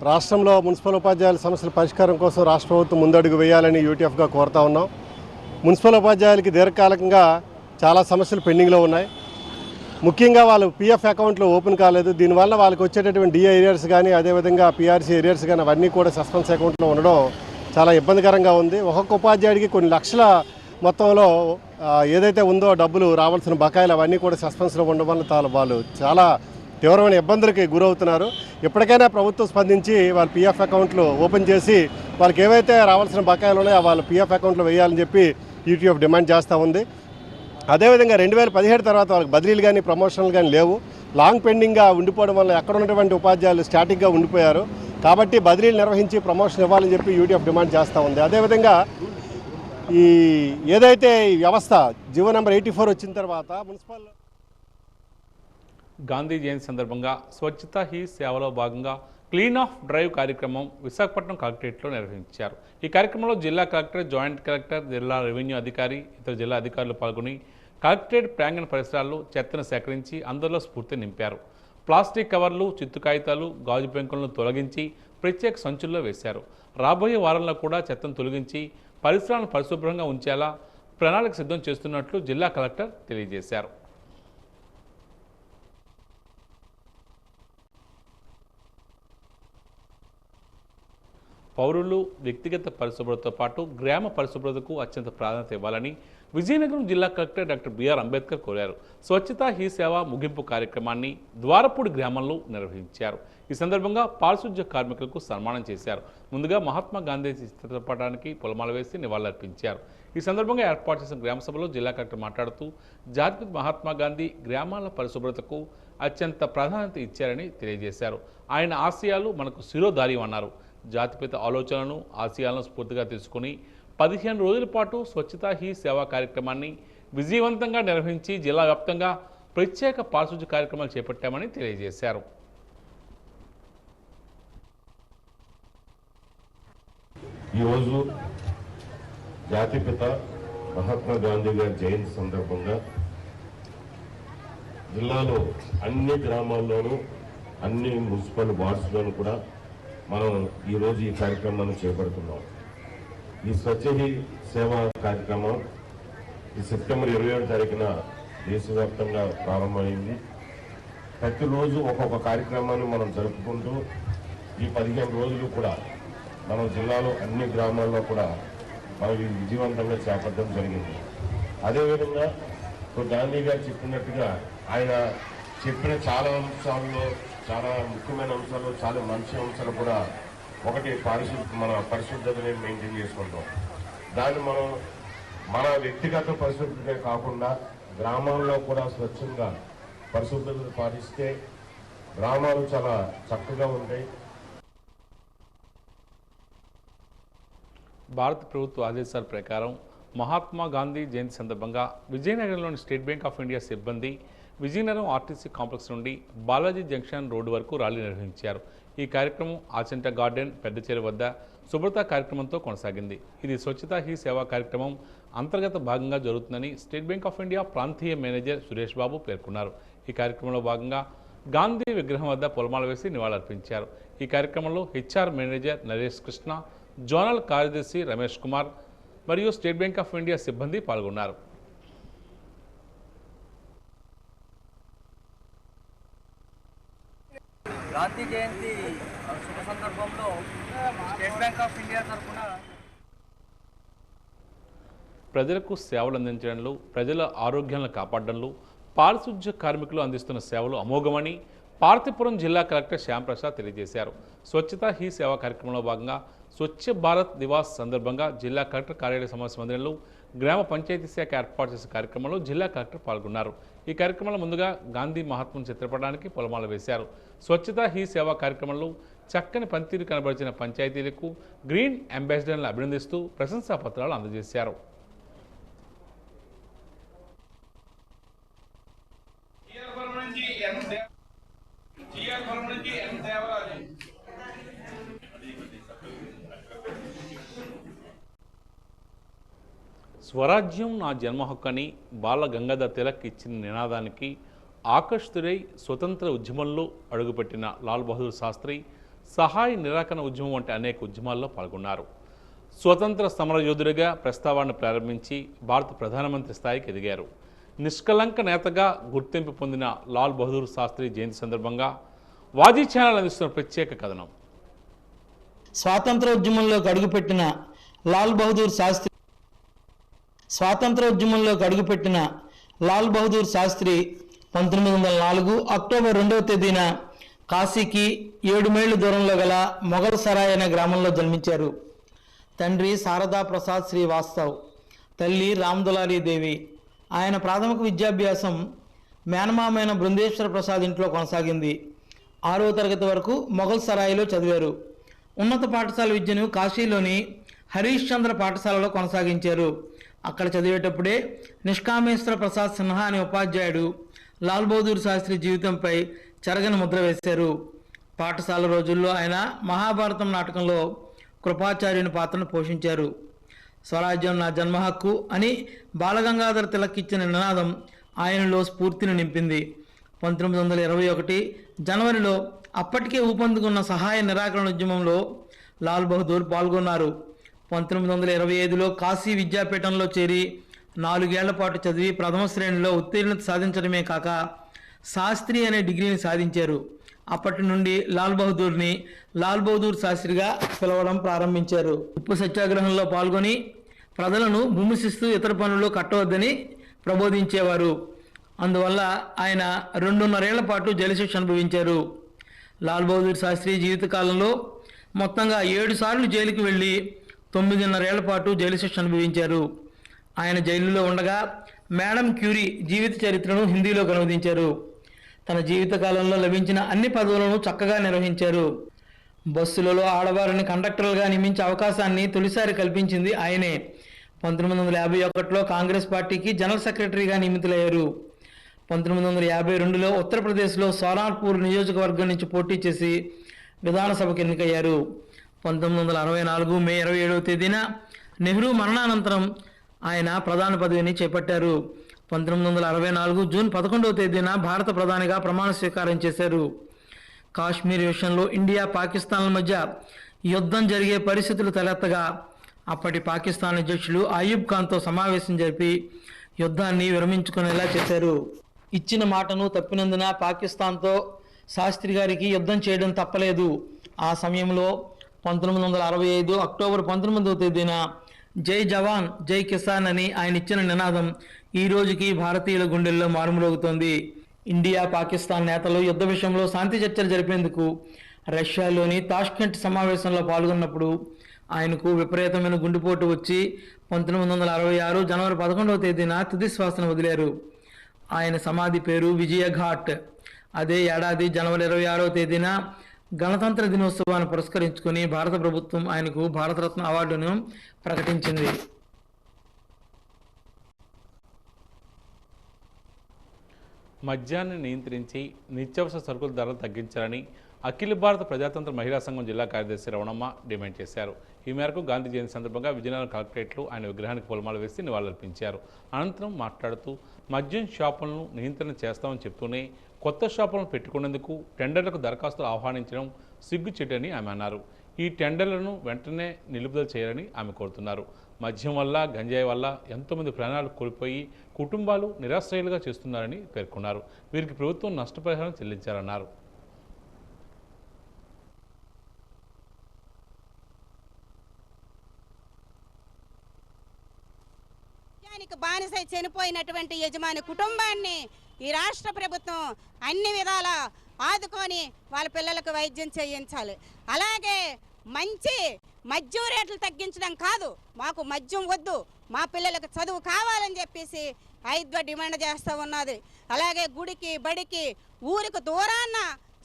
S10: రాష్ట్రంలో మున్సిపల్ ఉపాధ్యాయుల సమస్యల పరిష్కారం కోసం రాష్ట్ర ప్రభుత్వం ముందడుగు వేయాలని యూటీఎఫ్గా కోరుతా ఉన్నాం. మున్సిపల్ ఉపాధ్యాయులకి దీర్ఘకాలికంగా చాలా సమస్యలు పెండింగ్లో ఉన్నాయి. ముఖ్యంగా వాళ్ళు పీఎఫ్ అకౌంట్లు ఓపెన్ కాలేదు. దీనివల్ల వాళ్ళకి వచ్చేటటువంటి డిఏ ఏరియర్స్ కానీ అదేవిధంగా పీఆర్సీ ఏరియర్స్ కానీ అవన్నీ కూడా సస్పెన్స్ అకౌంట్లో ఉండడం చాలా ఇబ్బందికరంగా ఉంది. ఒక్కొక్క ఉపాధ్యాయుడికి కొన్ని లక్షల మొత్తంలో ఏదైతే ఉందో డబ్బులు రావాల్సిన బకాయిలు అవన్నీ కూడా సస్పెన్స్లో ఉండడం వల్ల వాళ్ళు చాలా తీవ్రమైన ఇబ్బందులకి గురవుతున్నారు. ఎప్పటికైనా ప్రభుత్వం స్పందించి వాళ్ళ పీఎఫ్ అకౌంట్లు ఓపెన్ చేసి వాళ్ళకి ఏవైతే రావాల్సిన బకాయిలు ఉన్నాయో వాళ్ళ పీఎఫ్ అకౌంట్లో వేయాలని చెప్పి యూటీఎఫ్ డిమాండ్ చేస్తూ ఉంది. అదేవిధంగా 2017 తర్వాత వాళ్ళకి బదిలీలు కానీ ప్రమోషన్లు కానీ లేవు. లాంగ్ పెండింగ్గా ఉండిపోవడం వల్ల ఎక్కడ ఉన్నటువంటి ఉపాధ్యాయులు స్టాటిక్గా ఉండిపోయారు. కాబట్టి బదిలీలు నిర్వహించి ప్రమోషన్ ఇవ్వాలని చెప్పి యూటీఎఫ్ డిమాండ్ చేస్తూ ఉంది. అదేవిధంగా ఈ ఏదైతే ఈ వ్యవస్థ జీవో నెంబర్ 84 వచ్చిన తర్వాత మున్సిపల్
S1: గాంధీ జయంతి సందర్భంగా స్వచ్ఛత హీ సేవలో భాగంగా క్లీన్ ఆఫ్ డ్రైవ్ కార్యక్రమం విశాఖపట్నం కలెక్టరేట్లో నిర్వహించారు. ఈ కార్యక్రమంలో జిల్లా కలెక్టర్, జాయింట్ కలెక్టర్, జిల్లా రెవెన్యూ అధికారి, ఇతర జిల్లా అధికారులు పాల్గొని కలెక్టరేట్ ప్రాంగణ పరిసరాల్లో చెత్తను సేకరించి అందరిలో స్ఫూర్తి నింపారు. ప్లాస్టిక్ కవర్లు, చిత్తు కాగితాలు, గాజు పెంకులను తొలగించి ప్రత్యేక సంచుల్లో వేశారు. రాబోయే వారంలో కూడా చెత్తను తొలగించి పరిసరాలను పరిశుభ్రంగా ఉంచేలా ప్రణాళిక సిద్ధం చేస్తున్నట్లు జిల్లా కలెక్టర్ తెలియజేశారు. పౌరులు వ్యక్తిగత పరిశుభ్రతతో పాటు గ్రామ పరిశుభ్రతకు అత్యంత ప్రాధాన్యత ఇవ్వాలని విజయనగరం జిల్లా కలెక్టర్ డాక్టర్ బిఆర్ అంబేద్కర్ కోరారు. స్వచ్ఛత హీ సేవ ముగింపు కార్యక్రమాన్ని ద్వారపూడి గ్రామంలో నిర్వహించారు. ఈ సందర్భంగా పారిశుధ్య కార్మికులకు సన్మానం చేశారు. ముందుగా మహాత్మా గాంధీ చిత్రపటానికి పూలమాల వేసి నివాళులర్పించారు. ఈ సందర్భంగా ఏర్పాటు చేసిన గ్రామ సభలో జిల్లా కలెక్టర్ మాట్లాడుతూ జాతిపిత మహాత్మా గాంధీ గ్రామాల పరిశుభ్రతకు అత్యంత ప్రాధాన్యత ఇచ్చారని తెలియజేశారు. ఆయన ఆశయాలు మనకు శిరోధార్యం అన్నారు. జాతిపిత ఆలోచనలను, ఆశయాలను స్ఫూర్తిగా తీసుకుని 15 రోజుల పాటు స్వచ్ఛతా హీ సేవా కార్యక్రమాన్ని విజయవంతంగా నిర్వహించి జిల్లా వ్యాప్తంగా ప్రత్యేక పారిశుధ్య కార్యక్రమాలు చేపట్టామని తెలియజేశారు.
S9: ఈరోజు జాతిపిత మహాత్మా గాంధీ గారి జయంతి సందర్భంగా జిల్లాలో అన్ని గ్రామాల్లోనూ అన్ని మున్సిపల్ వార్డ్స్లోనూ కూడా మనం ఈరోజు ఈ కార్యక్రమాన్ని చేపడుతున్నాం. ఈ స్వచ్ఛ హీ సేవా కార్యక్రమం ఈ సెప్టెంబర్ 27వ తారీఖున దేశవ్యాప్తంగా ప్రారంభమైంది. ప్రతిరోజు ఒక్కొక్క కార్యక్రమాన్ని మనం జరుపుకుంటూ ఈ 15 రోజులు కూడా మన జిల్లాలో అన్ని గ్రామాల్లో కూడా మనం ఇది విజయవంతంగా చేపట్టడం జరిగింది. అదేవిధంగా ఇప్పుడు గాంధీ గారు చెప్పినట్టుగా ఆయన చెప్పిన చాలా అంశాల్లో, చాలా ముఖ్యమైన అంశాలు, చాలా మంచి అంశాలు కూడా ఒకటి మన పరిశుద్ధతని మెయింటైన్ చేసుకుంటాం. దాన్ని మనం మన వ్యక్తిగత పరిశుభ్రతే కాకుండా గ్రామాల్లో కూడా స్వచ్ఛంగా పరిశుభ్రత పాటిస్తే గ్రామాలు చాలా చక్కగా ఉంటాయి.
S1: భారత ప్రభుత్వ ఆదేశాల ప్రకారం మహాత్మా గాంధీ జయంతి సందర్భంగా విజయనగరంలోని స్టేట్ బ్యాంక్ ఆఫ్ ఇండియా సిబ్బంది విజయనగరం ఆర్టీసీ కాంప్లెక్స్ నుండి బాలాజీ జంక్షన్ రోడ్డు వరకు ర్యాలీ నిర్వహించారు. ఈ కార్యక్రమం ఆచంట గార్డెన్, పెద్దచేరు వద్ద శుభ్రత కార్యక్రమంతో కొనసాగింది. ఇది స్వచ్ఛతా హీ సేవా కార్యక్రమం అంతర్గత భాగంగా జరుగుతుందని స్టేట్ బ్యాంక్ ఆఫ్ ఇండియా ప్రాంతీయ మేనేజర్ సురేష్ బాబు పేర్కొన్నారు. ఈ కార్యక్రమంలో భాగంగా గాంధీ విగ్రహం వద్ద పొలమాల వేసి నివాళులర్పించారు. ఈ కార్యక్రమంలో HR manager Naresh Krishna, zonal కార్యదర్శి రమేష్ కుమార్ మరియు స్టేట్ బ్యాంక్ ఆఫ్ ఇండియా సిబ్బంది పాల్గొన్నారు.
S11: గాంధీ జయంతి శుభ సందర్భంలో స్టేట్ బ్యాంక్ ఆఫ్ ఇండియా తరఫున
S1: ప్రజలకు సేవలు అందించడంలో, ప్రజల ఆరోగ్యాలను కాపాడడంలో పారిశుధ్య కార్మికులు అందిస్తున్న సేవలు అమోఘమని పార్తీపురం జిల్లా కలెక్టర్ శ్యాంప్రసాద్ తెలియజేశారు. స్వచ్ఛతా హీ సేవా కార్యక్రమంలో భాగంగా స్వచ్ఛ భారత్ దివాస్ సందర్భంగా జిల్లా కలెక్టర్ కార్యాలయ సమావేశ మందిరంలో గ్రామ పంచాయతీ శాఖ ఏర్పాటు చేసిన కార్యక్రమంలో జిల్లా కలెక్టర్ పాల్గొన్నారు. ఈ కార్యక్రమంలో ముందుగా గాంధీ మహాత్ముని చిత్రపటానికి పొలమాల వేశారు. స్వచ్ఛతా హీ సేవా కార్యక్రమంలో చక్కని పనితీరు కనబరిచిన పంచాయతీలకు గ్రీన్ అంబాసిడర్లను అభినందిస్తూ ప్రశంసా పత్రాలు అందజేశారు. స్వరాజ్యం నా జన్మ హక్కని బాల గంగాధర్ తిలక్ ఇచ్చిన నినాదానికి ఆకర్షితుడై స్వతంత్ర ఉద్యమంలో అడుగుపెట్టిన లాల్ బహదూర్ శాస్త్రి సహాయ నిరాకరణ ఉద్యమం వంటి అనేక ఉద్యమాల్లో పాల్గొన్నారు. స్వతంత్ర సమరయోధుడిగా ప్రస్తావనను ప్రారంభించి భారత ప్రధానమంత్రి స్థాయికి ఎదిగారు. నిష్కలంక నేతగా గుర్తింపు పొందిన లాల్ బహదూర్ శాస్త్రి జయంతి సందర్భంగా వాజీ ఛానల్ అందిస్తున్న ప్రత్యేక కథనం.
S4: స్వాతంత్రోద్యమంలోకి అడుగుపెట్టిన లాల్ బహదూర్ శాస్త్రి 1904 అక్టోబర్ 2వ తేదీన కాశీకి 7 మైళ్ళు దూరంలో గల మొఘల్ సరాయ్ అనే గ్రామంలో జన్మించారు. తండ్రి శారదా ప్రసాద్ శ్రీవాస్తవ్, తల్లి రామ్దులారీ దేవి. ఆయన ప్రాథమిక విద్యాభ్యాసం మేనమామైన బృందేశ్వర ప్రసాద్ ఇంట్లో కొనసాగింది. 6వ తరగతి వరకు మొఘల్ సరాయిలో చదివారు. ఉన్నత పాఠశాల విద్యను కాశీలోని హరీష్ చంద్ర పాఠశాలలో కొనసాగించారు. అక్కడ చదివేటప్పుడే నిష్కామేశ్వర ప్రసాద్ సిన్హా అనే ఉపాధ్యాయుడు లాల్ బహదూర్ శాస్త్రి జీవితంపై చెరగని ముద్ర వేశారు. పాఠశాల రోజుల్లో ఆయన మహాభారతం నాటకంలో కృపాచార్యుని పాత్రను పోషించారు. స్వరాజ్యం నా జన్మ హక్కు అని బాలగంగాధర తిలక్ ఇచ్చిన నినాదం ఆయనలో స్ఫూర్తిని నింపింది. 1921 జనవరిలో అప్పటికే ఊపందుకున్న సహాయ నిరాకరణ ఉద్యమంలో లాల్ బహదూర్ పాల్గొన్నారు. 1925లో కాశీ విద్యాపీఠంలో చేరి 4 ఏళ్ల పాటు చదివి ప్రథమ శ్రేణిలో ఉత్తీర్ణత సాధించడమే కాక శాస్త్రి అనే డిగ్రీని సాధించారు. అప్పటి నుండి లాల్ బహదూర్ని లాల్ బహదూర్ శాస్త్రిగా పిలవడం ప్రారంభించారు. ఉప్పు సత్యాగ్రహంలో పాల్గొని ప్రజలను భూమి శిస్తు ఇతర పనులు కట్టవద్దని ప్రబోధించేవారు. అందువల్ల ఆయన 2.5 ఏళ్ల పాటు జైలు శిక్ష అనుభవించారు. లాల్ బహదూర్ శాస్త్రి జీవితకాలంలో మొత్తంగా 7 సార్లు జైలుకి వెళ్ళి 9.5 ఏళ్ల పాటు జైలు శిక్ష అనుభవించారు. ఆయన జైలులో ఉండగా మేడం క్యూరీ జీవిత చరిత్రను హిందీలోకి అనువదించారు. తన జీవితకాలంలో లభించిన అన్ని పదవులను చక్కగా నిర్వహించారు. బస్సులలో ఆడవారిని కండక్టర్లుగా నియమించే అవకాశాన్ని తొలిసారి కల్పించింది ఆయనే. 1951లో కాంగ్రెస్ పార్టీకి జనరల్ సెక్రటరీగా నియమితులయ్యారు. 1952లో ఉత్తరప్రదేశ్లో సోలార్పూర్ నియోజకవర్గం నుంచి పోటీ చేసి విధానసభకు ఎన్నికయ్యారు. 1964 మే 27వ తేదీన నెహ్రూ మరణానంతరం ఆయన ప్రధాని పదవిని చేపట్టారు. 1964 జూన్ 11వ తేదీన భారత ప్రధానిగా ప్రమాణ స్వీకారం చేశారు. కాశ్మీర్ విషయంలో ఇండియా పాకిస్తాన్ల మధ్య యుద్ధం జరిగే పరిస్థితులు తలెత్తగా అప్పటి పాకిస్తాన్ అధ్యక్షులు అయూబ్ ఖాన్తో సమావేశం జరిపి యుద్ధాన్ని విరమించుకునేలా చేశారు. ఇచ్చిన మాటను తప్పినందున పాకిస్తాన్తో శాస్త్రి గారికి యుద్ధం చేయడం తప్పలేదు. ఆ సమయంలో 1965 అక్టోబర్ 19వ తేదీన జై జవాన్ జై కిసాన్ అని ఆయన ఇచ్చిన నినాదం ఈ రోజుకి భారతీయుల గుండెల్లో మారుమ్రోగుతోంది. ఇండియా పాకిస్తాన్ నేతలు యుద్ధ విషయంలో శాంతి చర్చలు జరిపేందుకు రష్యాలోని తాష్కెంట్ సమావేశంలో పాల్గొన్నప్పుడు ఆయనకు విపరీతమైన గుండెపోటు వచ్చి 1966 జనవరి 11వ తేదీన తుది శ్వాసను వదిలారు. ఆయన సమాధి పేరు విజయఘాట్. అదే ఏడాది జనవరి 26వ తేదీన గణతంత్ర దినోత్సవాన్ని పురస్కరించుకుని భారత ప్రభుత్వం ఆయనకు భారతరత్న అవార్డును ప్రకటించింది.
S1: మద్యాన్ని నియంత్రించి నిత్యావసర సరుకుల ధరలు తగ్గించాలని అఖిల భారత ప్రజాతంత్ర మహిళా సంఘం జిల్లా కార్యదర్శి రవణమ్మ డిమాండ్ చేశారు. ఈ మేరకు గాంధీ జయంతి సందర్భంగా విజయనగరం కలెక్టరేట్లో ఆయన విగ్రహానికి పూలమాల వేసి నివాళులర్పించారు. అనంతరం మాట్లాడుతూ మద్యం షాపులను నియంత్రణ చేస్తామని చెప్తూనే కొత్త షాపులను పెట్టుకునేందుకు టెండర్లకు దరఖాస్తులు ఆహ్వానించడం సిగ్గుచేటని ఆమె అన్నారు. ఈ టెండర్లను వెంటనే నిలుపుదల చేయాలని ఆమె కోరుతున్నారు. మద్యం వల్ల గంజాయి వల్ల ఎంతోమంది ప్రాణాలు కోల్పోయి కుటుంబాలు నిరాశ్రయాలుగా చేస్తున్నారని పేర్కొన్నారు. వీరికి ప్రభుత్వం నష్టపరిహారం చెల్లించాలన్నారు.
S12: బానిసై చనిపోయినటువంటి యజమాని కుటుంబాన్ని ఈ రాష్ట్ర ప్రభుత్వం అన్ని విధాల ఆదుకొని వాళ్ళ పిల్లలకు వైద్యం చేయించాలి. అలాగే మంచి మద్యం రేట్లు తగ్గించడం కాదు, మాకు మద్యం వద్దు, మా పిల్లలకు చదువు కావాలని చెప్పేసి ఐద్వ డిమాండ్ చేస్తూ ఉన్నది. అలాగే గుడికి బడికి ఊరికి దూరాన్న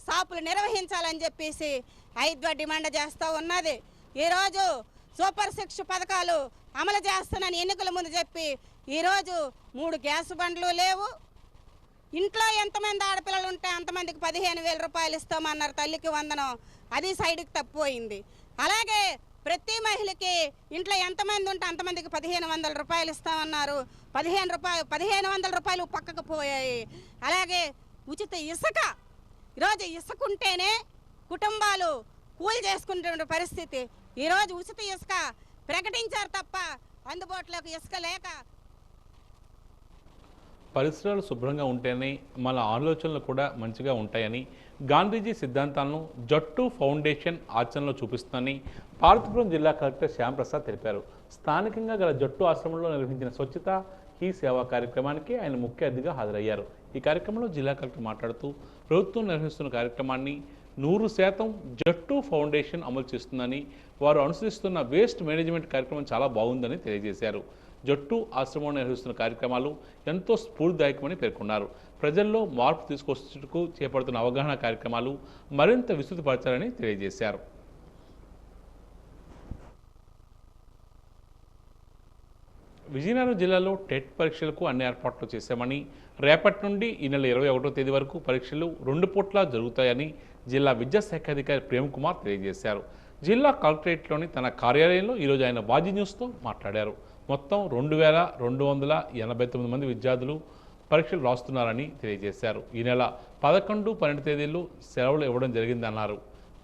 S12: షాపులు నిర్వహించాలని చెప్పేసి ఐద్వ డిమాండ్ చేస్తూ ఉన్నది. ఈరోజు సూపర్ 6 పథకాలు అమలు చేస్తానని ఎన్నికల ముందు చెప్పి ఈరోజు 3 గ్యాస్ బండ్లు లేవు. ఇంట్లో ఎంతమంది ఆడపిల్లలు ఉంటే అంతమందికి 15,000 రూపాయలు ఇస్తామన్నారు. తల్లికి వందనం అది సైడ్కి తప్పిపోయింది. అలాగే ప్రతి మహిళకి ఇంట్లో ఎంతమంది ఉంటే అంతమందికి 1,500 రూపాయలు ఇస్తామన్నారు. 1,500 రూపాయలు పక్కకు పోయాయి. అలాగే ఉచిత ఇసుక, ఈరోజు ఇసుకుంటేనే కుటుంబాలు కూలి చేసుకునే పరిస్థితి. ఈరోజు ఉచిత ఇసుక ప్రకటించారు తప్ప అందుబాటులోకి ఇసుక లేక
S1: పరిసరాలు శుభ్రంగా ఉంటేనే మన ఆలోచనలు కూడా మంచిగా ఉంటాయని, గాంధీజీ సిద్ధాంతాలను జట్టు ఫౌండేషన్ ఆచరణలో చూపిస్తుందని పార్వతీపురం జిల్లా కలెక్టర్ శ్యాంప్రసాద్ తెలిపారు. స్థానికంగా గల జట్టు ఆశ్రమంలో నిర్వహించిన స్వచ్ఛత హీ సేవా కార్యక్రమానికి ఆయన ముఖ్య అతిథిగా హాజరయ్యారు. ఈ కార్యక్రమంలో జిల్లా కలెక్టర్ మాట్లాడుతూ ప్రభుత్వం నిర్వహిస్తున్న కార్యక్రమాన్ని 100% జట్టు ఫౌండేషన్ అమలు చేస్తుందని, వారు అనుసరిస్తున్న వేస్ట్ మేనేజ్మెంట్ కార్యక్రమం చాలా బాగుందని తెలియజేశారు. జట్టు ఆశ్రమంలో నిర్వహిస్తున్న కార్యక్రమాలు ఎంతో స్ఫూర్తిదాయకమని పేర్కొన్నారు. ప్రజల్లో మార్పు తీసుకొచ్చేందుకు చేపడుతున్న అవగాహన కార్యక్రమాలు మరింత విస్తృతపరచాలని తెలియజేశారు. విజయనగరం జిల్లాలో టెట్ పరీక్షలకు అన్ని ఏర్పాట్లు చేశామని, రేపటి నుండి ఈ నెల 21వ తేదీ వరకు పరీక్షలు 2 పూట్ల జరుగుతాయని జిల్లా విద్యాశాఖ అధికారి ప్రేమ్ కుమార్ తెలియజేశారు. జిల్లా కలెక్టరేట్లోని తన కార్యాలయంలో ఈరోజు ఆయన వాజీ న్యూస్తో మాట్లాడారు. మొత్తం 2289 మంది విద్యార్థులు పరీక్షలు రాస్తున్నారని తెలియజేశారు. ఈ నెల 11, 12 తేదీల్లో సెలవులు ఇవ్వడం జరిగిందన్నారు.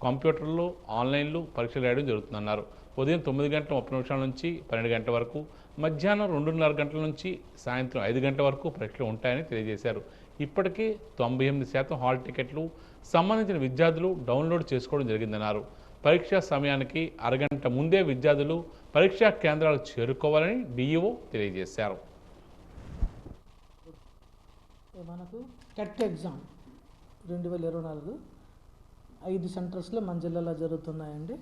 S1: కంప్యూటర్లో ఆన్లైన్లో పరీక్షలు రాయడం జరుగుతుందన్నారు. ఉదయం 9:30 నుంచి 12 గంటల వరకు, మధ్యాహ్నం 2:30 గంటల నుంచి సాయంత్రం 5 గంటల వరకు పరీక్షలు ఉంటాయని తెలియజేశారు. ఇప్పటికే 98% హాల్ టికెట్లు సంబంధించిన విద్యార్థులు డౌన్లోడ్ చేసుకోవడం జరిగిందన్నారు. పరీక్షా సమయానికి అరగంట ముందే విద్యార్థులు పరీక్షా కేంద్రాలు చేరుకోవాలని డిఈఓ తెలియజేశారు.
S13: మనకు టెట్ ఎగ్జామ్ 2024 5 సెంటర్స్లో మన జిల్లాలో జరుగుతున్నాయండి.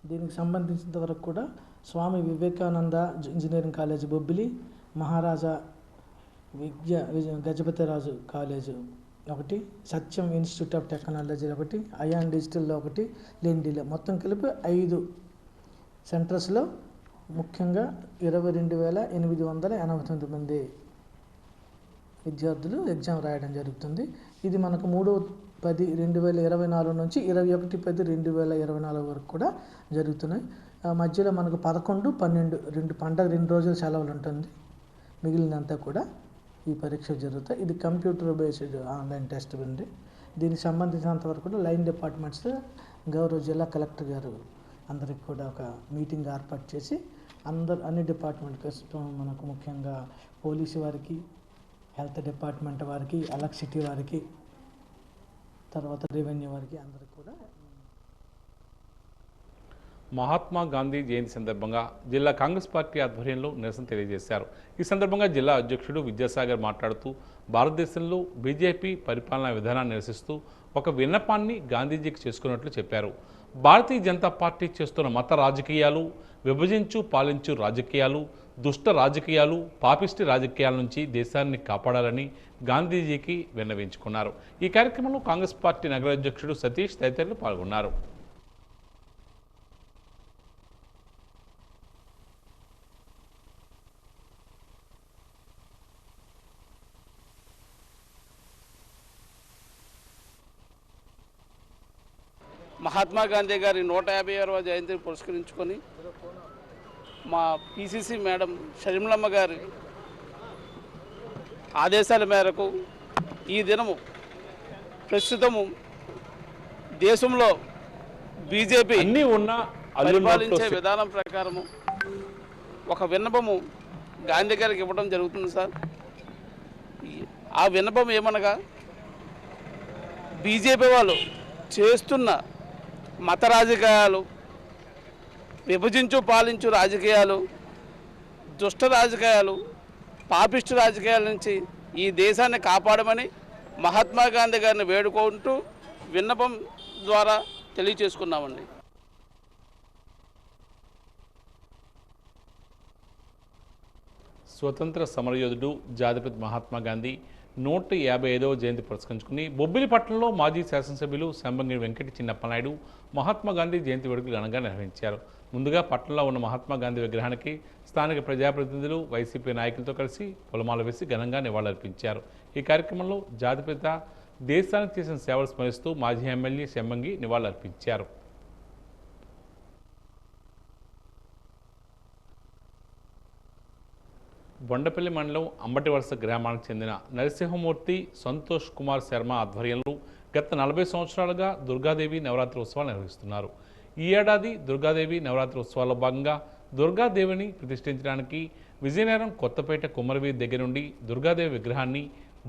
S13: దీనికి సంబంధించినంత వరకు కూడా స్వామి వివేకానంద ఇంజనీరింగ్ కాలేజ్ బొబ్బిలి, మహారాజా గజపతిరాజు కాలేజు ఒకటి, సత్యం ఇన్స్టిట్యూట్ ఆఫ్ టెక్నాలజీ ఒకటి, అయాన్ డిజిటల్లో ఒకటి, లెండిలో మొత్తం కలిపి 5 సెంటర్స్లో ముఖ్యంగా 22,889 మంది విద్యార్థులు ఎగ్జామ్ రాయడం జరుగుతుంది. ఇది మనకు 3/10/2024 నుంచి 21/10/2024 వరకు కూడా జరుగుతున్నాయి. మధ్యలో మనకు 11, 12 2 రోజుల సెలవులు ఉంటుంది. మిగిలినంతా కూడా ఈ పరీక్ష జరుగుతాయి. ఇది కంప్యూటర్ బేస్డ్ ఆన్లైన్ టెస్ట్ ఉంది. దీనికి సంబంధించినంత వరకు కూడా లైన్ డిపార్ట్మెంట్స్ గౌరవ జిల్లా కలెక్టర్ గారు అందరికి కూడా ఒక మీటింగ్ ఏర్పాటు చేసి అన్ని డిపార్ట్మెంట్స్ మనకు ముఖ్యంగా పోలీసు వారికి, హెల్త్ డిపార్ట్మెంట్ వారికి, ఎలక్ట్రిసిటీ వారికి, తర్వాత రెవెన్యూ వారికి అందరికి కూడా
S1: మహాత్మా గాంధీ జయంతి సందర్భంగా జిల్లా కాంగ్రెస్ పార్టీ ఆధ్వర్యంలో నిరసన తెలియజేశారు. ఈ సందర్భంగా జిల్లా అధ్యక్షుడు విద్యాసాగర్ మాట్లాడుతూ భారతదేశంలో బీజేపీ పరిపాలనా విధానాన్ని నిరసిస్తూ ఒక విన్నపాన్ని గాంధీజీకి చేసుకున్నట్లు చెప్పారు. భారతీయ జనతా పార్టీ చేస్తున్న మత రాజకీయాలు, విభజించు పాలించు రాజకీయాలు, దుష్ట రాజకీయాలు, పాపిష్టి రాజకీయాల నుంచి దేశాన్ని కాపాడాలని గాంధీజీకి విన్నవించుకున్నారు. ఈ కార్యక్రమంలో కాంగ్రెస్ పార్టీ నగర అధ్యక్షుడు సతీష్ తదితరులు పాల్గొన్నారు.
S14: మహాత్మా గాంధీ గారి 156వ జయంతిని పురస్కరించుకొని మా పిసిసి మేడం షర్మిలమ్మ గారి ఆదేశాల మేరకు ఈ దినము ప్రస్తుతము దేశంలో బీజేపీ పరిపాలించే విధానం ప్రకారము ఒక విన్నపము గాంధీ గారికి ఇవ్వడం జరుగుతుంది సార్. ఆ విన్నపం ఏమనగా బీజేపీ వాళ్ళు చేస్తున్న మత రాజకీయాలు, విభజించు పాలించు రాజకీయాలు, దుష్ట రాజకీయాలు, పాపిష్టి రాజకీయాల నుంచి ఈ దేశాన్ని కాపాడమని మహాత్మా గాంధీ గారిని వేడుకుంటూ విన్నపం ద్వారా తెలియచేసుకున్నామండి.
S1: స్వతంత్ర సమరయోధుడు జాతిపిత మహాత్మా గాంధీ 155వ జయంతి పురస్కరించుకుని బొబ్బిలి పట్టణంలో మాజీ శాసనసభ్యులు శంబంగి వెంకటి చిన్నప్పనాయుడు మహాత్మా గాంధీ జయంతి వేడుకలు ఘనంగా నిర్వహించారు. ముందుగా పట్టణంలో ఉన్న మహాత్మా గాంధీ విగ్రహానికి స్థానిక ప్రజాప్రతినిధులు, వైసీపీ నాయకులతో కలిసి పూలమాల వేసి ఘనంగా నివాళులర్పించారు. ఈ కార్యక్రమంలో జాతిపిత దేశానికి చేసిన సేవలు స్మరిస్తూ మాజీ ఎమ్మెల్యే శంబంగి నివాళులర్పించారు. బొండపల్లి మండలం అంబటివలస గ్రామానికి చెందిన నరసింహమూర్తి సంతోష్ కుమార్ శర్మ ఆధ్వర్యంలో గత 40 సంవత్సరాలుగా దుర్గాదేవి నవరాత్రి ఉత్సవాలు నిర్వహిస్తున్నారు. ఈ ఏడాది దుర్గాదేవి నవరాత్రి ఉత్సవాల్లో భాగంగా దుర్గాదేవిని ప్రతిష్ఠించడానికి విజయనగరం కొత్తపేట కుమ్మరవీధి దగ్గర నుండి దుర్గాదేవి విగ్రహాన్ని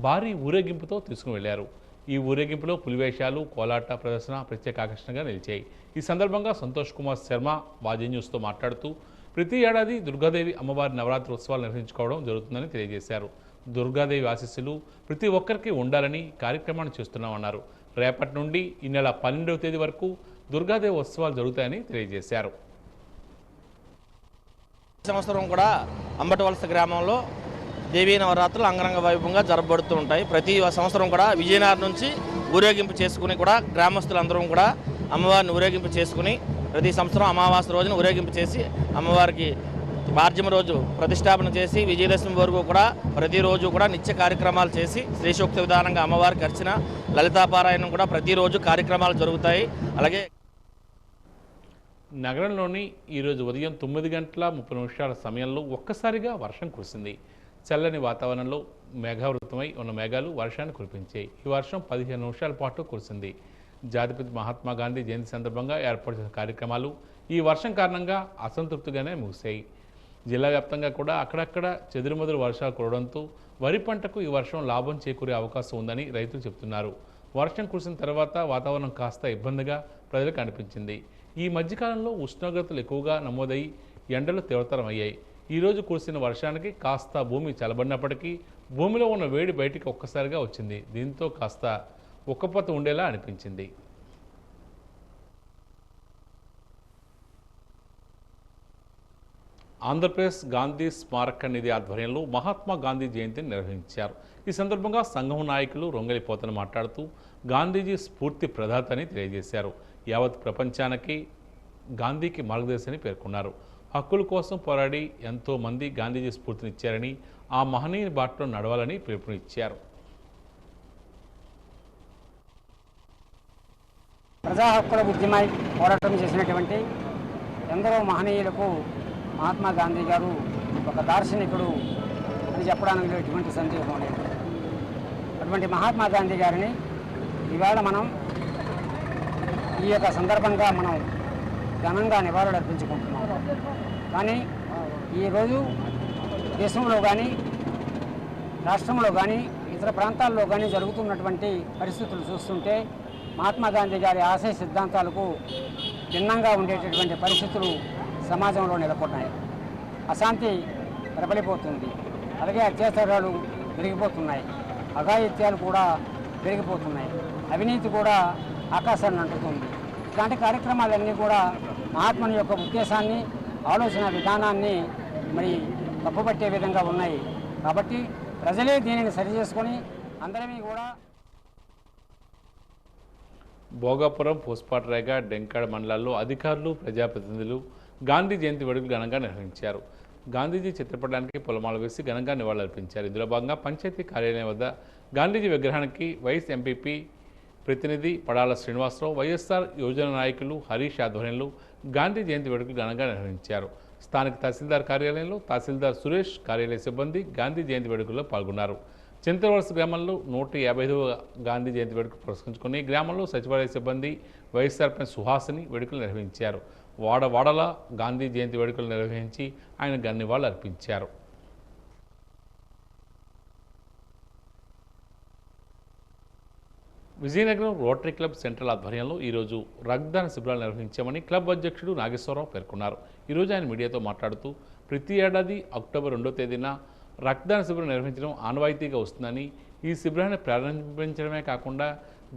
S1: భారీ ఊరేగింపుతో తీసుకుని వెళ్లారు. ఈ ఊరేగింపులో పులివేషాలు, కోలాట ప్రదర్శన ప్రత్యేక ఆకర్షణగా నిలిచాయి. ఈ సందర్భంగా సంతోష్ కుమార్ శర్మ వాజీ న్యూస్తో మాట్లాడుతూ ప్రతి ఏడాది దుర్గాదేవి అమ్మవారి నవరాత్రి ఉత్సవాలు నిర్వహించుకోవడం జరుగుతుందని తెలియజేశారు. దుర్గాదేవి ఆశీస్సులు ప్రతి ఒక్కరికి ఉండాలని కార్యక్రమాన్ని చేస్తున్నామన్నారు. రేపటి నుండి ఈ నెల 12వ తేదీ వరకు దుర్గాదేవి ఉత్సవాలు జరుగుతాయని తెలియజేశారు.
S15: సంవత్సరం కూడా అంబటవలస గ్రామంలో దేవీ నవరాత్రులు అంగరంగ వైభవంగా జరపబడుతూ ఉంటాయి. ప్రతి సంవత్సరం కూడా విజయనగరం నుంచి ఊరేగింపు చేసుకుని కూడా గ్రామస్తులందరం కూడా అమ్మవారిని ఊరేగింపు చేసుకుని ప్రతి సంవత్సరం అమావాస్య రోజున ఊరేగింపు చేసి అమ్మవారికి మార్జమ రోజు ప్రతిష్టాపన చేసి విజయదశమి వరకు కూడా ప్రతిరోజు కూడా నిత్య కార్యక్రమాలు చేసి శ్రీశోక్త విధానంగా అమ్మవారికి అర్చన, లలితాపారాయణం కూడా ప్రతిరోజు కార్యక్రమాలు జరుగుతాయి. అలాగే
S1: నగరంలోని ఈరోజు ఉదయం 9:30 సమయంలో ఒక్కసారిగా వర్షం కురిసింది. చల్లని వాతావరణంలో మేఘావృతమై ఉన్న మేఘాలు వర్షాన్ని కురిపించాయి. ఈ వర్షం 15 నిమిషాల పాటు కురిసింది. జాతిపిత మహాత్మా గాంధీ జయంతి సందర్భంగా ఏర్పాటు చేసిన కార్యక్రమాలు ఈ వర్షం కారణంగా అసంతృప్తిగానే ముగిశాయి. జిల్లా వ్యాప్తంగా కూడా అక్కడక్కడ చెదురుమదురు వర్షాలు కురవడంతో వరి పంటకు ఈ వర్షం లాభం చేకూరే అవకాశం ఉందని రైతులు చెబుతున్నారు. వర్షం కురిసిన తర్వాత వాతావరణం కాస్త ఇబ్బందిగా ప్రజలకు అనిపించింది. ఈ మధ్యకాలంలో ఉష్ణోగ్రతలు ఎక్కువగా నమోదై ఎండలు తీవ్రతరమయ్యాయి. ఈరోజు కురిసిన వర్షానికి కాస్త భూమి చల్లబడినప్పటికీ భూమిలో ఉన్న వేడి బయటికి ఒక్కసారిగా వచ్చింది. దీంతో కాస్త ఉక్కపోత ఉండేలా అనిపించింది. ఆంధ్రప్రదేశ్ గాంధీ స్మారక నిధి ఆధ్వర్యంలో మహాత్మా గాంధీ జయంతిని నిర్వహించారు. ఈ సందర్భంగా సంఘం నాయకులు రొంగలి పోతన మాట్లాడుతూ గాంధీజీ స్ఫూర్తి ప్రదాత అని తెలియజేశారు. యావత్ ప్రపంచానికి గాంధీకి మార్గదర్శని పేర్కొన్నారు. హక్కుల కోసం పోరాడి ఎంతోమంది గాంధీజీ స్ఫూర్తినిచ్చారని, ఆ మహనీయుని బాటలో నడవాలని పిలుపునిచ్చారు.
S16: ప్రజా హక్కుల ఉద్యమై పోరాటం చేసినటువంటి ఎందరో మహనీయులకు మహాత్మా గాంధీ గారు ఒక దార్శనికుడు అని చెప్పడానికి ఎటువంటి సందేహం లేదు. అటువంటి మహాత్మా గాంధీ గారిని ఇవాళ మనం ఈ యొక్క సందర్భంగా మనం ఘనంగా నివాళులు అర్పించుకుంటున్నాం. కానీ ఈరోజు దేశంలో కానీ రాష్ట్రంలో కానీ ఇతర ప్రాంతాల్లో కానీ జరుగుతున్నటువంటి పరిస్థితులు చూస్తుంటే మహాత్మా గాంధీ గారి ఆశయ సిద్ధాంతాలకు భిన్నంగా ఉండేటటువంటి పరిస్థితులు సమాజంలో నెలకొన్నాయి. అశాంతి ప్రబలిపోతుంది. అలాగే అత్యాచారాలు పెరిగిపోతున్నాయి. అఘాయిత్యాలు కూడా పెరిగిపోతున్నాయి. అవినీతి కూడా ఆకాశాన్ని అంటుతుంది. ఇలాంటి కార్యక్రమాలన్నీ కూడా మహాత్ముని యొక్క ఉద్దేశాన్ని, ఆలోచన విధానాన్ని మరి తప్పుపట్టే విధంగా ఉన్నాయి. కాబట్టి ప్రజలే దీనిని సరిచేసుకొని అందరమీ కూడా
S1: భోగాపురం, పూసపాటరేగ, డెంకాడ మండలాల్లో అధికారులు, ప్రజాప్రతినిధులు గాంధీ జయంతి వేడుకలు ఘనంగా నిర్వహించారు. గాంధీజీ చిత్రపటానికి పూలమాల వేసి ఘనంగా నివాళులర్పించారు. ఇందులో భాగంగా పంచాయతీ కార్యాలయం వద్ద గాంధీజీ విగ్రహానికి వైఎస్ ఎంపీపీ ప్రతినిధి పడాల శ్రీనివాసరావు, వైఎస్ఆర్ యోజన నాయకులు హరీష్ ఆధ్వర్యంలో గాంధీ జయంతి వేడుకలు ఘనంగా నిర్వహించారు. స్థానిక తహసీల్దార్ కార్యాలయంలో తహసీల్దార్ సురేష్, కార్యాలయ సిబ్బంది గాంధీ జయంతి వేడుకల్లో పాల్గొన్నారు. చింతలవలస గ్రామంలో 155వ గాంధీ జయంతి వేడుకలు పురస్కరించుకుని గ్రామంలో సచివాలయ సిబ్బంది, వైస్ సర్పంచ్ సుహాసిని వేడుకలు నిర్వహించారు. వాడవాడల గాంధీ జయంతి వేడుకలు నిర్వహించి ఆయన నివాళులు అర్పించారు. విజయనగరం రోటరీ క్లబ్ సెంట్రల్ ఆధ్వర్యంలో ఈరోజు రక్తదాన శిబిరాలు నిర్వహించామని క్లబ్ అధ్యక్షుడు నాగేశ్వరరావు పేర్కొన్నారు. ఈరోజు ఆయన మీడియాతో మాట్లాడుతూ ప్రతి ఏడాది అక్టోబర్ 2వ తేదీన రక్తదాన శిబిరం నిర్వహించడం ఆనవాయితీగా వస్తుందని, ఈ శిబిరాన్ని ప్రారంభించడమే కాకుండా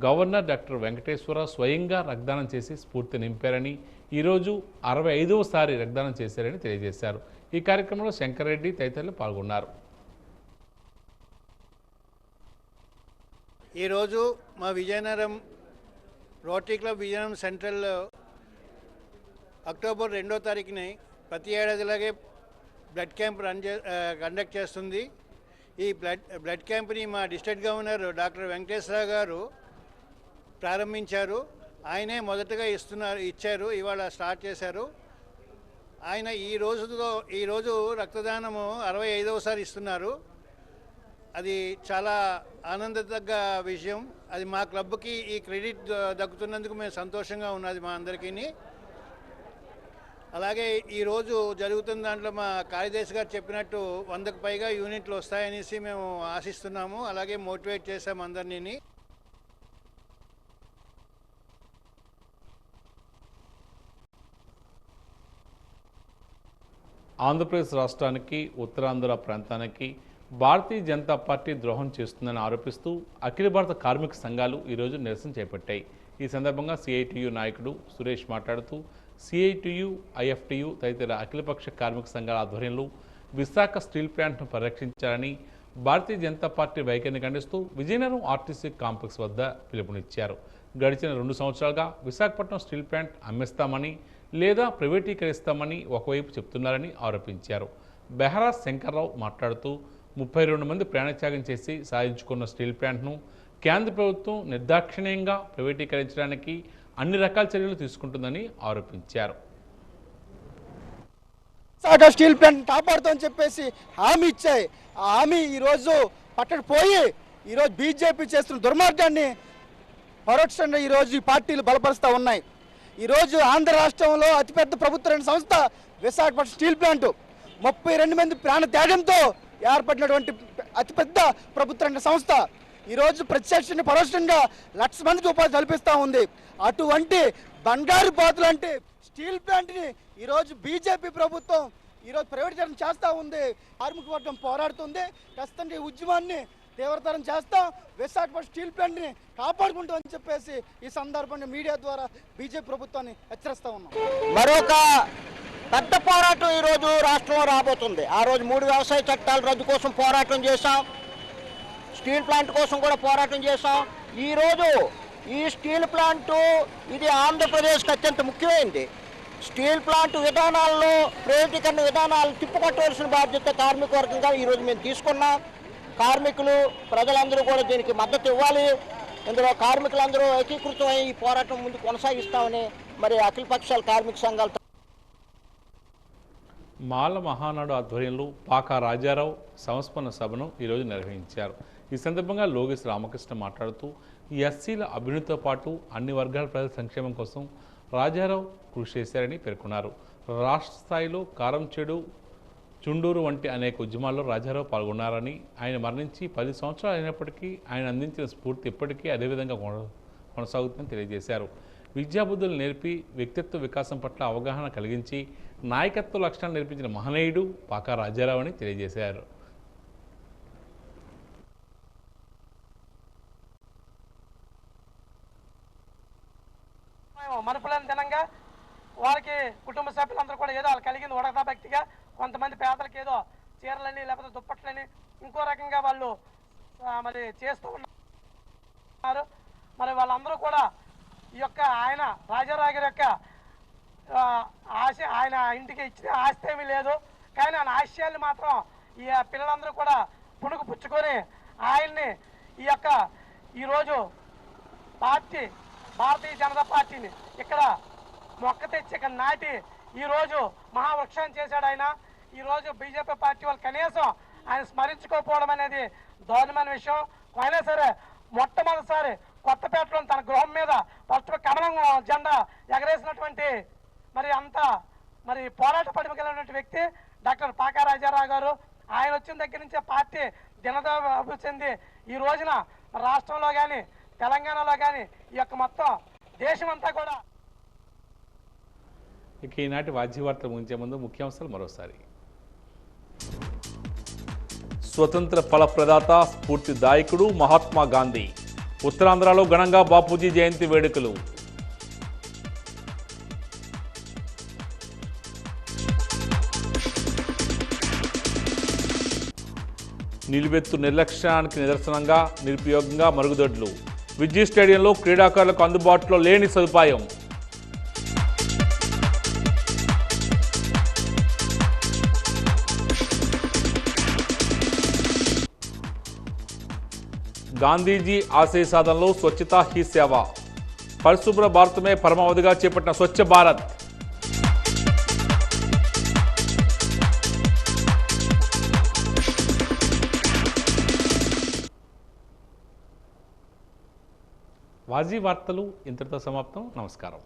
S1: గవర్నర్ డాక్టర్ వెంకటేశ్వర స్వయంగా రక్తదానం చేసి స్ఫూర్తి నింపారని, ఈరోజు 65వసారి రక్తదానం చేశారని తెలియజేశారు. ఈ కార్యక్రమంలో శంకర్రెడ్డి తదితరులు పాల్గొన్నారు.
S17: ఈరోజు మా Vizianagaram rotary club Vizianagaram central October 2వ తారీఖుని ప్రతి ఏడాదిలాగే బ్లడ్ క్యాంప్ కండక్ట్ చేస్తుంది. ఈ బ్లడ్ క్యాంప్ని మా డిస్ట్రిక్ట్ గవర్నర్ డాక్టర్ వెంకటేశ్వర గారు ప్రారంభించారు. ఆయనే మొదటగా ఇచ్చారు, ఇవాళ స్టార్ట్ చేశారు. ఆయన ఈరోజు రక్తదానము 65వసారి ఇస్తున్నారు. అది చాలా ఆనందదగ్గ విషయం. అది మా క్లబ్కి ఈ క్రెడిట్ దక్కుతున్నందుకు మేము సంతోషంగా ఉన్నది మా అందరికీ. అలాగే ఈరోజు జరుగుతున్న దాంట్లో మా కార్యదర్శి గారు చెప్పినట్టు 100కు పైగా యూనిట్లు వస్తాయనేసి మేము ఆశిస్తున్నాము. అలాగే మోటివేట్ చేసాము అందరినీ.
S1: ఆంధ్రప్రదేశ్ రాష్ట్రానికి ఉత్తరాంధ్ర ప్రాంతానికి భారతీయ జనతా పార్టీ ద్రోహం చేస్తుందని ఆరోపిస్తూ అఖిల భారత కార్మిక సంఘాలు ఈరోజు నిరసన చేపట్టాయి. ఈ సందర్భంగా సిఐటియు నాయకుడు సురేష్ మాట్లాడుతూ సిఐటియు, ఐఎఫ్టియు తదితర అఖిలపక్ష కార్మిక సంఘాల ఆధ్వర్యంలో విశాఖ స్టీల్ ప్లాంట్ను పరిరక్షించాలని భారతీయ జనతా పార్టీ వైఖరిని ఖండిస్తూ విజయనగరం ఆర్టీసీ కాంప్లెక్స్ వద్ద పిలుపునిచ్చారు. గడిచిన 2 సంవత్సరాలుగా విశాఖపట్నం స్టీల్ ప్లాంట్ అమ్మేస్తామని లేదా ప్రైవేటీకరిస్తామని ఒకవైపు చెప్తున్నారని ఆరోపించారు. బెహరా శంకర్రావు మాట్లాడుతూ 32 మంది ప్రాణత్యాగం చేసి సాధించుకున్న స్టీల్ ప్లాంట్ను కేంద్ర ప్రభుత్వం నిర్దాక్షిణ్యంగా ప్రైవేటీకరించడానికి అన్ని రకాల చర్యలు తీసుకుంటుందని ఆరోపించారు.
S18: విశాఖ స్టీల్ ప్లాంట్ కాపాడుతామని చెప్పేసి హామీ ఇచ్చాయి. ఆ హామీ ఈరోజు పట్టడి పోయి ఈరోజు బీజేపీ చేస్తున్న దుర్మార్గాన్ని పరోక్షంగా ఈరోజు ఈ పార్టీలు బలపరుస్తూ ఉన్నాయి. ఈరోజు ఆంధ్ర రాష్ట్రంలో అతిపెద్ద ప్రభుత్వ రంగ సంస్థ విశాఖపట్నం స్టీల్ ప్లాంట్ 32 మంది ప్రాణ త్యాగంతో ఏర్పడినటువంటి అతిపెద్ద ప్రభుత్వ రంగ సంస్థ ఈరోజు ప్రత్యక్షంగా పరోక్షంగా 1,00,000 మందికి ఉపాధి కల్పిస్తూ ఉంది. అటువంటి బంగారు బాతులు అంటే స్టీల్ ప్లాంట్ని ఈరోజు బీజేపీ ప్రభుత్వం ఈరోజు ప్రైవేటీకరణ చేస్తూ ఉంది. కార్మిక వర్గం పోరాడుతుంది. ఖచ్చితంగా ఈ ఉద్యమాన్ని తీవ్రతరం చేస్తాం. విశాఖపట్నం స్టీల్ ప్లాంట్ని కాపాడుకుంటామని చెప్పేసి ఈ సందర్భంగా మీడియా ద్వారా బీజేపీ ప్రభుత్వాన్ని హెచ్చరిస్తూ ఉన్నాం.
S19: మరొక పెద్ద పోరాటం ఈరోజు రాష్ట్రంలో రాబోతుంది. ఆ రోజు 3 వ్యవసాయ చట్టాల రద్దు కోసం పోరాటం చేశాం. స్టీల్ ప్లాంట్ కోసం కూడా పోరాటం చేశాం. ఈరోజు ఈ స్టీల్ ప్లాంటు ఇది ఆంధ్రప్రదేశ్కి అత్యంత ముఖ్యమైనది. స్టీల్ ప్లాంట్ విధానాల్లో ప్రైవేటీకరణ విధానాలు తిప్పుకొట్టవలసిన బాధ్యత కార్మిక వర్గంగా ఈరోజు మేము తీసుకున్నాం. కార్మికులు ప్రజలందరూ కూడా దీనికి మద్దతు ఇవ్వాలి. ఇందులో కార్మికులందరూ ఏకీకృతమై ఈ పోరాటం ముందు కొనసాగిస్తామని మరి అఖిలపక్షాల కార్మిక సంఘాలు
S1: మాల మహానాడు ఆధ్వర్యంలో పాకా రాజారావు సంస్మరణ సభను ఈరోజు నిర్వహించారు. ఈ సందర్భంగా లోకేష్ రామకృష్ణ మాట్లాడుతూ ఈ ఎస్సీల అభివృద్ధితో పాటు అన్ని వర్గాల ప్రజల సంక్షేమం కోసం రాజారావు కృషి చేశారని పేర్కొన్నారు. రాష్ట్ర స్థాయిలో కారంచేడు, చుండూరు వంటి అనేక ఉద్యమాల్లో రాజారావు పాల్గొన్నారని, ఆయన మరణించి 10 సంవత్సరాలు అయినప్పటికీ ఆయన అందించిన స్ఫూర్తి ఇప్పటికీ అదేవిధంగా కొనసాగుతుందని తెలియజేశారు. విద్యాబుద్ధులు నేర్పి వ్యక్తిత్వ వికాసం పట్ల అవగాహన కలిగించి నాయకత్వ లక్షణాలు నేర్పించిన మహనీయుడు పాకా రాజారావు అని తెలియజేశారు.
S11: మనుపులని దినంగా వాళ్ళకి కుటుంబ సభ్యులందరూ కూడా ఏదో వాళ్ళు కలిగింది ఉడకదా భక్తిగా, కొంతమంది పేదలకు ఏదో చీరలని లేకపోతే దుప్పట్లని ఇంకో రకంగా వాళ్ళు మరి చేస్తూ ఉన్నారు. మరి వాళ్ళందరూ కూడా ఈ యొక్క ఆయన రాజారావు గారి యొక్క ఆశ, ఆయన ఇంటికి ఇచ్చిన ఆస్తి ఏమీ లేదు, కానీ ఆయన ఆశయాన్ని మాత్రం ఈ పిల్లలందరూ కూడా పుణుకు పుచ్చుకొని ఆయన్ని ఈ యొక్క ఈరోజు పార్టీ భారతీయ జనతా పార్టీని ఇక్కడ మొక్క తెచ్చి ఇక్కడ నాటి ఈరోజు మహావృక్షాన్ని చేశాడు ఆయన. ఈరోజు బీజేపీ పార్టీ వాళ్ళు కనీసం ఆయన స్మరించుకోకపోవడం అనేది దారుణమైన విషయం. అయినా సరే మొట్టమొదటిసారి కొత్తపేటలో తన గృహం మీద ఫస్ట్ కమలం జెండా ఎగరేసినటువంటి మరి అంత మరి పోరాట పడిమ కలిగినటువంటి వ్యక్తి డాక్టర్ పాకా రాజారావు గారు. ఆయన వచ్చిన దగ్గర నుంచే పార్టీ దినదభివృద్ధి చెంది ఈ రోజున రాష్ట్రంలో కానీ తెలంగాణలో కానీ ఈ యొక్క మొత్తం దేశమంతా కూడా.
S1: ఇక ఈనాటి వాద్యవార్తలు ముగించే ముందు ముఖ్యాంశాలు మరోసారి. స్వతంత్ర ఫలప్రదాత స్ఫూర్తిదాయకుడు మహాత్మా గాంధీ. ఉత్తరాంధ్రలో ఘనంగా బాపూజీ జయంతి వేడుకలు. నిలువెత్తు నిర్లక్ష్యానికి నిదర్శనంగా నిరుపయోగంగా మరుగుదొడ్లు. విజయ్ స్టేడియంలో క్రీడాకారులకు అందుబాటులో లేని సదుపాయం. గాంధీజీ ఆశయ సాధనలో స్వచ్ఛతా హీ సేవ. పరిశుభ్ర భారతమే పరమావధిగా చేపట్టిన స్వచ్ఛ భారత్. వాజీ వార్తలు ఇంతటితో సమాప్తం. నమస్కారం.